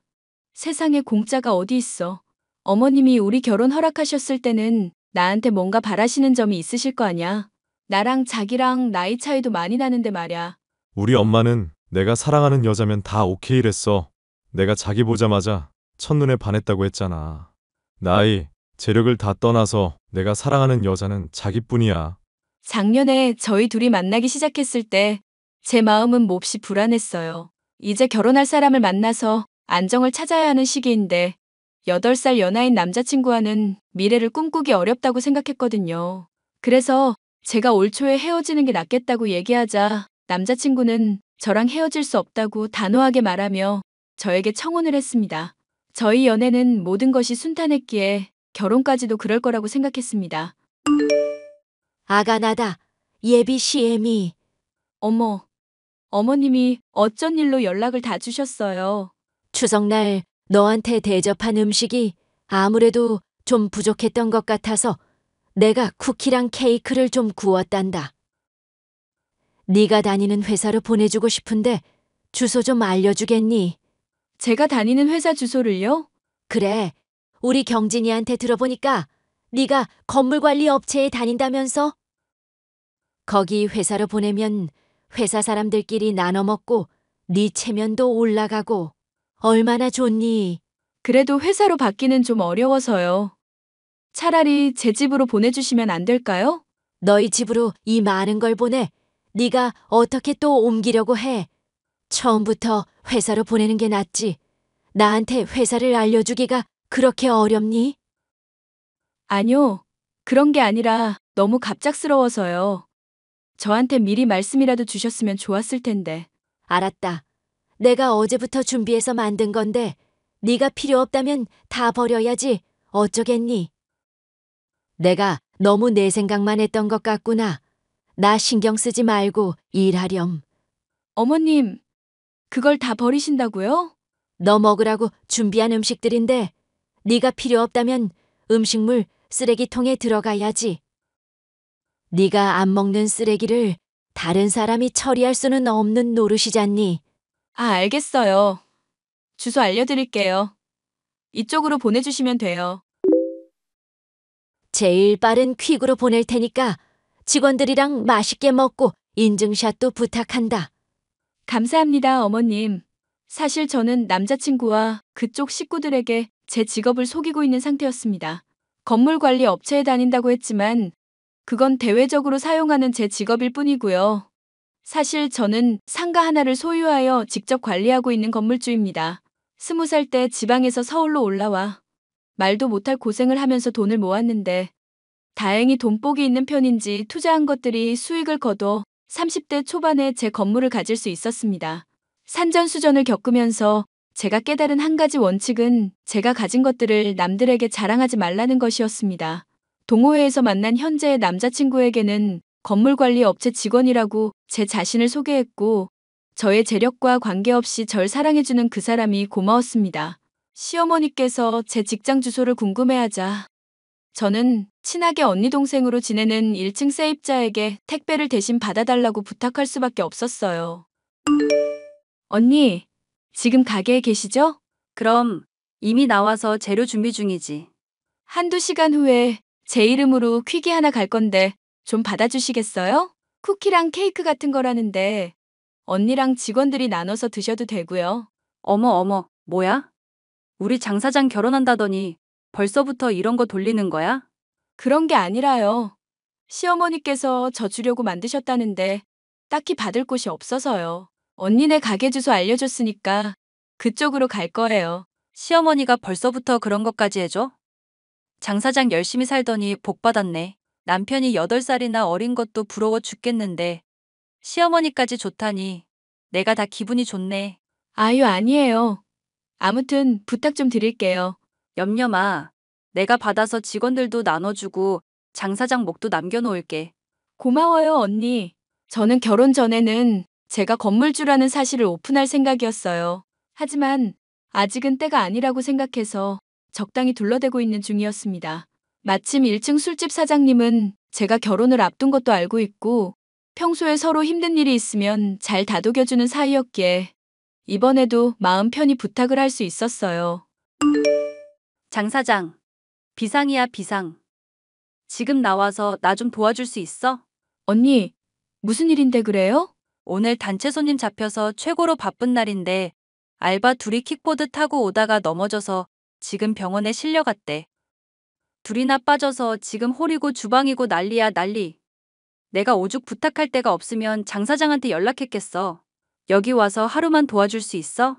Speaker 1: 세상에 공짜가 어디 있어. 어머님이 우리 결혼 허락하셨을 때는 나한테 뭔가 바라시는 점이 있으실 거 아냐. 나랑 자기랑 나이 차이도 많이 나는데 말야.
Speaker 10: 우리 엄마는 내가 사랑하는 여자면 다 오케이랬어. 내가 자기 보자마자 첫눈에 반했다고 했잖아. 나이, 재력을 다 떠나서 내가 사랑하는 여자는 자기뿐이야.
Speaker 1: 작년에 저희 둘이 만나기 시작했을 때 제 마음은 몹시 불안했어요. 이제 결혼할 사람을 만나서 안정을 찾아야 하는 시기인데 8살 연하인 남자친구와는 미래를 꿈꾸기 어렵다고 생각했거든요. 그래서 제가 올 초에 헤어지는 게 낫겠다고 얘기하자 남자친구는 저랑 헤어질 수 없다고 단호하게 말하며 저에게 청혼을 했습니다. 저희 연애는 모든 것이 순탄했기에 결혼까지도 그럴 거라고 생각했습니다.
Speaker 4: 아가나다. 예비 시엠이.
Speaker 1: 어머, 어머님이 어쩐 일로 연락을 다 주셨어요.
Speaker 4: 추석날 너한테 대접한 음식이 아무래도 좀 부족했던 것 같아서 내가 쿠키랑 케이크를 좀 구웠단다. 네가 다니는 회사로 보내주고 싶은데 주소 좀 알려주겠니?
Speaker 1: 제가 다니는 회사 주소를요?
Speaker 4: 그래, 우리 경진이한테 들어보니까 네가 건물관리 업체에 다닌다면서? 거기 회사로 보내면 회사 사람들끼리 나눠 먹고 네 체면도 올라가고 얼마나 좋니?
Speaker 1: 그래도 회사로 받기는 좀 어려워서요. 차라리 제 집으로 보내주시면 안 될까요?
Speaker 4: 너희 집으로 이 많은 걸 보내 네가 어떻게 또 옮기려고 해? 처음부터 회사로 보내는 게 낫지. 나한테 회사를 알려주기가 그렇게 어렵니?
Speaker 1: 아니요. 그런 게 아니라 너무 갑작스러워서요. 저한테 미리 말씀이라도 주셨으면 좋았을 텐데.
Speaker 4: 알았다. 내가 어제부터 준비해서 만든 건데 네가 필요 없다면 다 버려야지. 어쩌겠니? 내가 너무 내 생각만 했던 것 같구나. 나 신경 쓰지 말고 일하렴.
Speaker 1: 어머님, 그걸 다 버리신다고요?
Speaker 4: 너 먹으라고 준비한 음식들인데 네가 필요 없다면 음식물 쓰레기통에 들어가야지. 네가 안 먹는 쓰레기를 다른 사람이 처리할 수는 없는 노릇이잖니.
Speaker 1: 아, 알겠어요. 주소 알려드릴게요. 이쪽으로 보내주시면 돼요.
Speaker 4: 제일 빠른 퀵으로 보낼 테니까 직원들이랑 맛있게 먹고 인증샷도 부탁한다.
Speaker 1: 감사합니다, 어머님. 사실 저는 남자친구와 그쪽 식구들에게 제 직업을 속이고 있는 상태였습니다. 건물 관리 업체에 다닌다고 했지만 그건 대외적으로 사용하는 제 직업일 뿐이고요. 사실 저는 상가 하나를 소유하여 직접 관리하고 있는 건물주입니다. 20살 때 지방에서 서울로 올라와 말도 못할 고생을 하면서 돈을 모았는데 다행히 돈복이 있는 편인지 투자한 것들이 수익을 거둬 30대 초반에 제 건물을 가질 수 있었습니다. 산전수전을 겪으면서 제가 깨달은 한 가지 원칙은 제가 가진 것들을 남들에게 자랑하지 말라는 것이었습니다. 동호회에서 만난 현재의 남자친구에게는 건물관리 업체 직원이라고 제 자신을 소개했고 저의 재력과 관계없이 절 사랑해주는 그 사람이 고마웠습니다. 시어머니께서 제 직장 주소를 궁금해하자 저는 친하게 언니 동생으로 지내는 1층 세입자에게 택배를 대신 받아달라고 부탁할 수밖에 없었어요. 언니, 지금 가게에 계시죠?
Speaker 11: 그럼 이미 나와서 재료 준비 중이지.
Speaker 1: 한두 시간 후에 제 이름으로 퀵이 하나 갈 건데 좀 받아주시겠어요? 쿠키랑 케이크 같은 거라는데 언니랑 직원들이 나눠서 드셔도 되고요.
Speaker 11: 어머, 뭐야? 우리 장 사장 결혼한다더니 벌써부터 이런 거 돌리는 거야?
Speaker 1: 그런 게 아니라요. 시어머니께서 저 주려고 만드셨다는데 딱히 받을 곳이 없어서요. 언니네 가게 주소 알려줬으니까 그쪽으로 갈 거예요.
Speaker 11: 시어머니가 벌써부터 그런 것까지 해줘? 장 사장 열심히 살더니 복 받았네. 남편이 8살이나 어린 것도 부러워 죽겠는데 시어머니까지 좋다니 내가 다 기분이 좋네.
Speaker 1: 아유, 아니에요. 아무튼 부탁 좀 드릴게요.
Speaker 11: 염려마. 내가 받아서 직원들도 나눠주고 장 사장 목도 남겨놓을게.
Speaker 1: 고마워요, 언니. 저는 결혼 전에는 제가 건물주라는 사실을 오픈할 생각이었어요. 하지만 아직은 때가 아니라고 생각해서 적당히 둘러대고 있는 중이었습니다. 마침 1층 술집 사장님은 제가 결혼을 앞둔 것도 알고 있고 평소에 서로 힘든 일이 있으면 잘 다독여주는 사이였기에 이번에도 마음 편히 부탁을 할 수 있었어요.
Speaker 11: 장 사장, 비상이야, 비상. 지금 나와서 나 좀 도와줄 수 있어?
Speaker 1: 언니, 무슨 일인데 그래요?
Speaker 11: 오늘 단체 손님 잡혀서 최고로 바쁜 날인데 알바 둘이 킥보드 타고 오다가 넘어져서 지금 병원에 실려갔대. 둘이나 빠져서 지금 홀이고 주방이고 난리야, 난리. 내가 오죽 부탁할 데가 없으면 장 사장한테 연락했겠어. 여기 와서 하루만 도와줄 수 있어?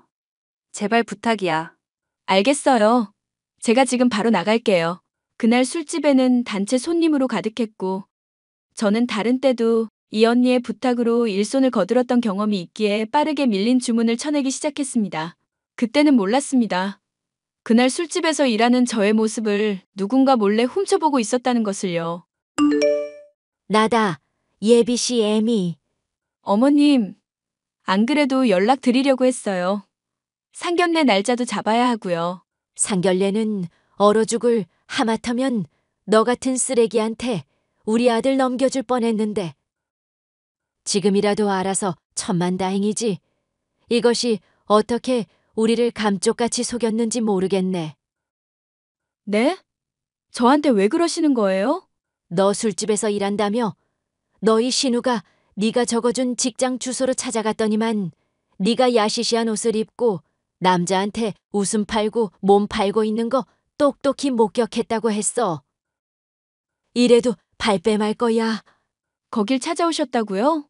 Speaker 11: 제발 부탁이야.
Speaker 1: 알겠어요. 제가 지금 바로 나갈게요. 그날 술집에는 단체 손님으로 가득했고 저는 다른 때도 이 언니의 부탁으로 일손을 거들었던 경험이 있기에 빠르게 밀린 주문을 쳐내기 시작했습니다. 그때는 몰랐습니다. 그날 술집에서 일하는 저의 모습을 누군가 몰래 훔쳐보고 있었다는 것을요.
Speaker 4: 나다. 예비 씨 애미.
Speaker 1: 어머님, 안 그래도 연락드리려고 했어요. 상견례 날짜도 잡아야 하고요.
Speaker 4: 상견례는 얼어 죽을 하마터면 너 같은 쓰레기한테 우리 아들 넘겨줄 뻔했는데. 지금이라도 알아서 천만다행이지. 이것이 어떻게 우리를 감쪽같이 속였는지 모르겠네.
Speaker 1: 네? 저한테 왜 그러시는 거예요?
Speaker 4: 너 술집에서 일한다며? 너희 신우가 네가 적어준 직장 주소로 찾아갔더니만 네가 야시시한 옷을 입고 남자한테 웃음 팔고 몸 팔고 있는 거 똑똑히 목격했다고 했어. 이래도 발뺌할 거야.
Speaker 1: 거길 찾아오셨다고요?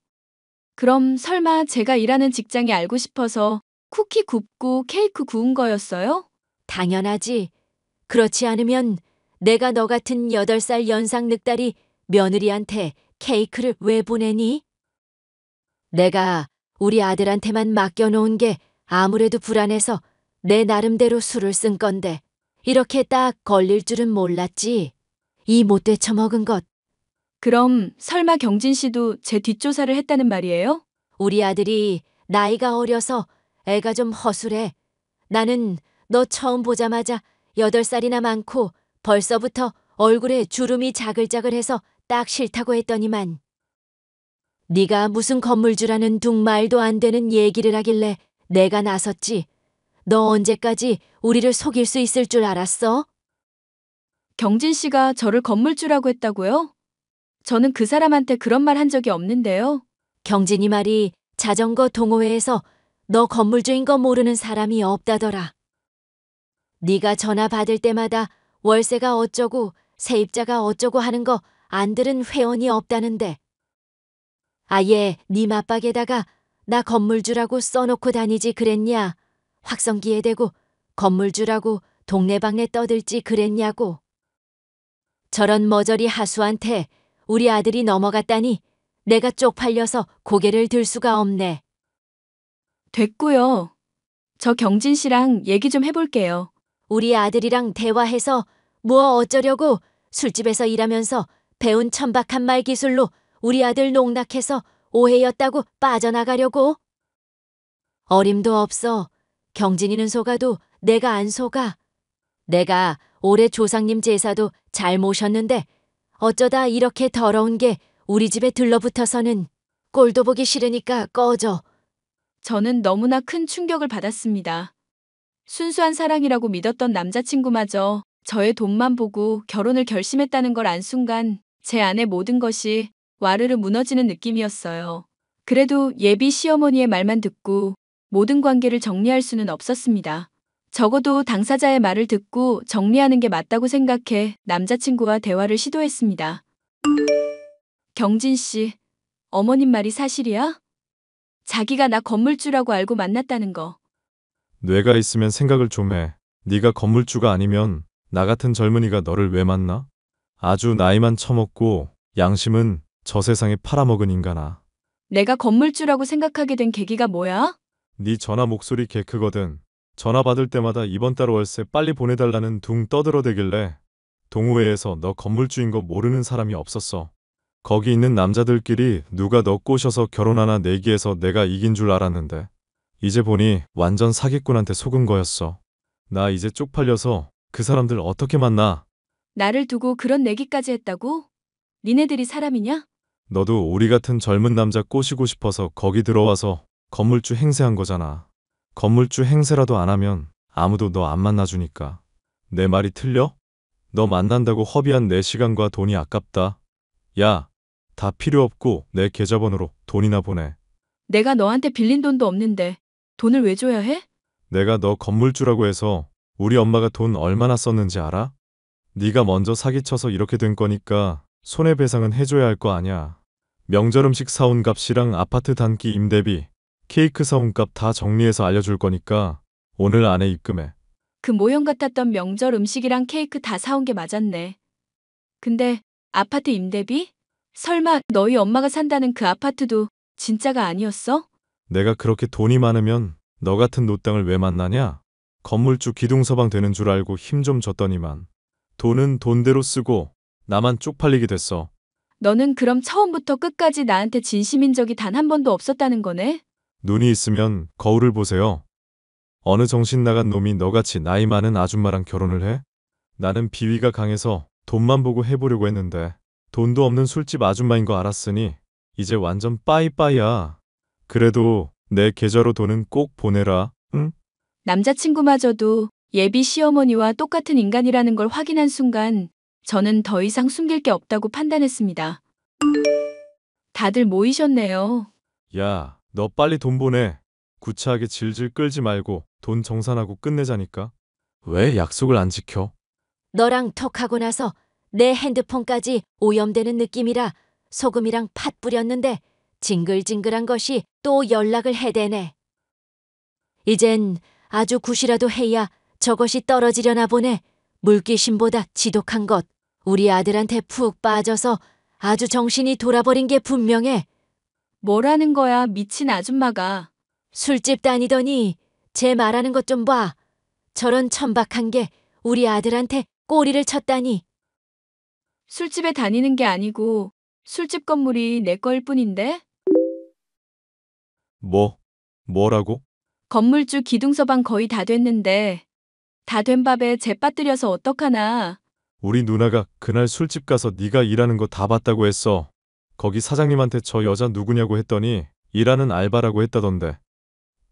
Speaker 1: 그럼 설마 제가 일하는 직장이 알고 싶어서 쿠키 굽고 케이크 구운 거였어요?
Speaker 4: 당연하지. 그렇지 않으면 내가 너 같은 8살 연상 늑다리 며느리한테 케이크를 왜 보내니? 내가 우리 아들한테만 맡겨놓은 게 아무래도 불안해서 내 나름대로 술을 쓴 건데 이렇게 딱 걸릴 줄은 몰랐지. 이 못 되쳐먹은 것.
Speaker 1: 그럼 설마 경진 씨도 제 뒷조사를 했다는 말이에요?
Speaker 4: 우리 아들이 나이가 어려서 애가 좀 허술해. 나는 너 처음 보자마자 8살이나 많고 벌써부터 얼굴에 주름이 자글자글해서 딱 싫다고 했더니만 네가 무슨 건물주라는 둥말도 안 되는 얘기를 하길래 내가 나섰지. 너 언제까지 우리를 속일 수 있을 줄 알았어?
Speaker 1: 경진 씨가 저를 건물주라고 했다고요? 저는 그 사람한테 그런 말 한 적이 없는데요.
Speaker 4: 경진이 말이 자전거 동호회에서 너 건물주인 거 모르는 사람이 없다더라. 네가 전화 받을 때마다 월세가 어쩌고 세입자가 어쩌고 하는 거 안 들은 회원이 없다는데. 아예 네 맞박에다가 나 건물주라고 써놓고 다니지 그랬냐? 확성기에 대고 건물주라고 동네방네 떠들지 그랬냐고. 저런 머저리 하수한테 우리 아들이 넘어갔다니 내가 쪽팔려서 고개를 들 수가 없네.
Speaker 1: 됐고요. 저 경진 씨랑 얘기 좀 해볼게요.
Speaker 4: 우리 아들이랑 대화해서 뭐 어쩌려고 술집에서 일하면서 배운 천박한 말 기술로 우리 아들 농락해서 오해였다고 빠져나가려고? 어림도 없어. 경진이는 속아도 내가 안 속아. 내가 올해 조상님 제사도 잘 모셨는데 어쩌다 이렇게 더러운 게 우리 집에 들러붙어서는 꼴도 보기 싫으니까 꺼져.
Speaker 1: 저는 너무나 큰 충격을 받았습니다. 순수한 사랑이라고 믿었던 남자친구마저 저의 돈만 보고 결혼을 결심했다는 걸 안 순간 제 안의 모든 것이 와르르 무너지는 느낌이었어요. 그래도 예비 시어머니의 말만 듣고 모든 관계를 정리할 수는 없었습니다. 적어도 당사자의 말을 듣고 정리하는 게 맞다고 생각해 남자친구와 대화를 시도했습니다. 경진 씨, 어머님 말이 사실이야? 자기가 나 건물주라고 알고 만났다는 거.
Speaker 10: 뇌가 있으면 생각을 좀 해. 네가 건물주가 아니면 나 같은 젊은이가 너를 왜 만나? 아주 나이만 처먹고 양심은 저 세상에 팔아먹은 인간아.
Speaker 1: 내가 건물주라고 생각하게 된 계기가 뭐야?
Speaker 10: 네 전화 목소리 개 크거든. 전화 받을 때마다 이번 달 월세 빨리 보내달라는 둥 떠들어대길래 동호회에서 너 건물주인 거 모르는 사람이 없었어. 거기 있는 남자들끼리 누가 너 꼬셔서 결혼하나 내기해서 내가 이긴 줄 알았는데 이제 보니 완전 사기꾼한테 속은 거였어. 나 이제 쪽팔려서 그 사람들 어떻게 만나?
Speaker 1: 나를 두고 그런 내기까지 했다고? 니네들이 사람이냐?
Speaker 10: 너도 우리 같은 젊은 남자 꼬시고 싶어서 거기 들어와서 건물주 행세한 거잖아. 건물주 행세라도 안 하면 아무도 너 안 만나주니까. 내 말이 틀려? 너 만난다고 허비한 내 시간과 돈이 아깝다. 야, 다 필요 없고 내 계좌번호로 돈이나 보내.
Speaker 1: 내가 너한테 빌린 돈도 없는데 돈을 왜 줘야 해?
Speaker 10: 내가 너 건물주라고 해서 우리 엄마가 돈 얼마나 썼는지 알아? 네가 먼저 사기쳐서 이렇게 된 거니까 손해배상은 해줘야 할 거 아냐. 명절 음식 사온 값이랑 아파트 단기 임대비, 케이크 사온 값 다 정리해서 알려줄 거니까 오늘 안에 입금해.
Speaker 1: 그 모형 같았던 명절 음식이랑 케이크 다 사온 게 맞았네. 근데 아파트 임대비? 설마 너희 엄마가 산다는 그 아파트도 진짜가 아니었어?
Speaker 10: 내가 그렇게 돈이 많으면 너 같은 노땅을 왜 만나냐? 건물주 기둥서방 되는 줄 알고 힘 좀 줬더니만 돈은 돈대로 쓰고 나만 쪽팔리게 됐어.
Speaker 1: 너는 그럼 처음부터 끝까지 나한테 진심인 적이 단 한 번도 없었다는 거네?
Speaker 10: 눈이 있으면 거울을 보세요. 어느 정신 나간 놈이 너같이 나이 많은 아줌마랑 결혼을 해? 나는 비위가 강해서 돈만 보고 해보려고 했는데 돈도 없는 술집 아줌마인 거 알았으니 이제 완전 빠이빠이야. 그래도 내 계좌로 돈은 꼭 보내라. 응?
Speaker 1: 남자친구마저도 예비 시어머니와 똑같은 인간이라는 걸 확인한 순간 저는 더 이상 숨길 게 없다고 판단했습니다. 다들 모이셨네요.
Speaker 10: 야, 너 빨리 돈 보내. 구차하게 질질 끌지 말고 돈 정산하고 끝내자니까. 왜 약속을 안 지켜?
Speaker 4: 너랑 톡하고 나서 내 핸드폰까지 오염되는 느낌이라 소금이랑 팥 뿌렸는데 징글징글한 것이 또 연락을 해대네. 이젠 아주 굿이라도 해야 저것이 떨어지려나 보네. 물귀신보다 지독한 것. 우리 아들한테 푹 빠져서 아주 정신이 돌아버린 게 분명해.
Speaker 1: 뭐라는 거야, 미친 아줌마가.
Speaker 4: 술집 다니더니 제 말하는 것 좀 봐. 저런 천박한 게 우리 아들한테 꼬리를 쳤다니.
Speaker 1: 술집에 다니는 게 아니고 술집 건물이 내 거일 뿐인데?
Speaker 10: 뭐라고?
Speaker 1: 건물주 기둥서방 거의 다 됐는데 다 된 밥에 재 빠뜨려서 어떡하나.
Speaker 10: 우리 누나가 그날 술집 가서 네가 일하는 거 다 봤다고 했어. 거기 사장님한테 저 여자 누구냐고 했더니 일하는 알바라고 했다던데.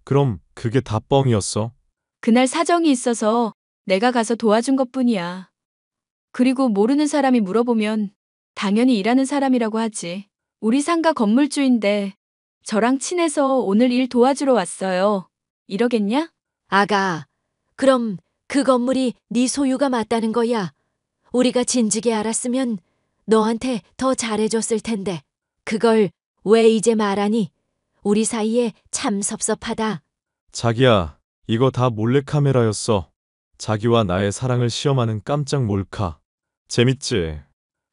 Speaker 10: 그럼 그게 다 뻥이었어?
Speaker 1: 그날 사정이 있어서 내가 가서 도와준 것뿐이야. 그리고 모르는 사람이 물어보면 당연히 일하는 사람이라고 하지. 우리 상가 건물주인데 저랑 친해서 오늘 일 도와주러 왔어요. 이러겠냐?
Speaker 4: 아가, 그럼 그 건물이 네 소유가 맞다는 거야. 우리가 진즉에 알았으면 너한테 더 잘해줬을 텐데. 그걸 왜 이제 말하니? 우리 사이에 참 섭섭하다.
Speaker 10: 자기야, 이거 다 몰래카메라였어. 자기와 나의 사랑을 시험하는 깜짝 몰카. 재밌지?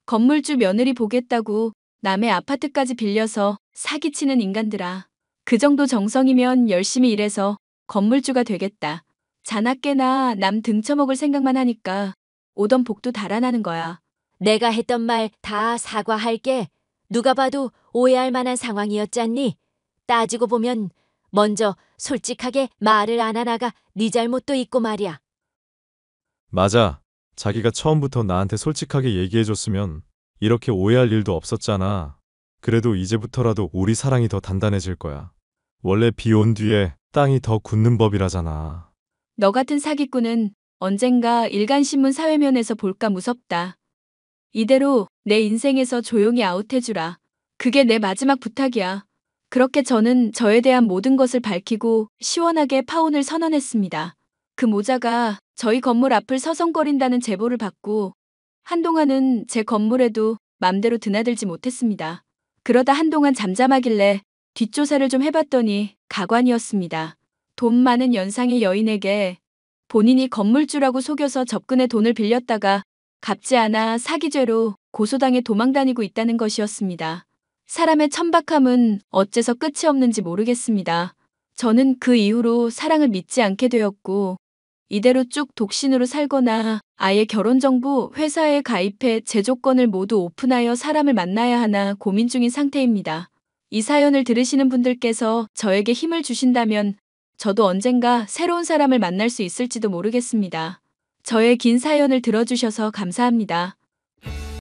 Speaker 1: 건물주 며느리 보겠다고 남의 아파트까지 빌려서 사기치는 인간들아. 그 정도 정성이면 열심히 일해서 건물주가 되겠다. 자나깨나 남 등쳐먹을 생각만 하니까 오던 복도 달아나는 거야.
Speaker 4: 내가 했던 말 다 사과할게. 누가 봐도 오해할 만한 상황이었잖니. 따지고 보면 먼저 솔직하게 말을 안 하나가 네 잘못도 있고 말이야.
Speaker 10: 맞아. 자기가 처음부터 나한테 솔직하게 얘기해줬으면 이렇게 오해할 일도 없었잖아. 그래도 이제부터라도 우리 사랑이 더 단단해질 거야. 원래 비 온 뒤에 땅이 더 굳는 법이라잖아.
Speaker 1: 너 같은 사기꾼은 언젠가 일간신문 사회면에서 볼까 무섭다. 이대로 내 인생에서 조용히 아웃해주라. 그게 내 마지막 부탁이야. 그렇게 저는 저에 대한 모든 것을 밝히고 시원하게 파혼을 선언했습니다. 그 모자가 저희 건물 앞을 서성거린다는 제보를 받고 한동안은 제 건물에도 맘대로 드나들지 못했습니다. 그러다 한동안 잠잠하길래 뒷조사를 좀 해봤더니 가관이었습니다. 돈 많은 연상의 여인에게 본인이 건물주라고 속여서 접근해 돈을 빌렸다가 갚지 않아 사기죄로 고소당해 도망다니고 있다는 것이었습니다. 사람의 천박함은 어째서 끝이 없는지 모르겠습니다. 저는 그 이후로 사랑을 믿지 않게 되었고 이대로 쭉 독신으로 살거나 아예 결혼정보 회사에 가입해 제 조건을 모두 오픈하여 사람을 만나야 하나 고민 중인 상태입니다. 이 사연을 들으시는 분들께서 저에게 힘을 주신다면 저도 언젠가 새로운 사람을 만날 수 있을지도 모르겠습니다. 저의 긴 사연을 들어주셔서 감사합니다.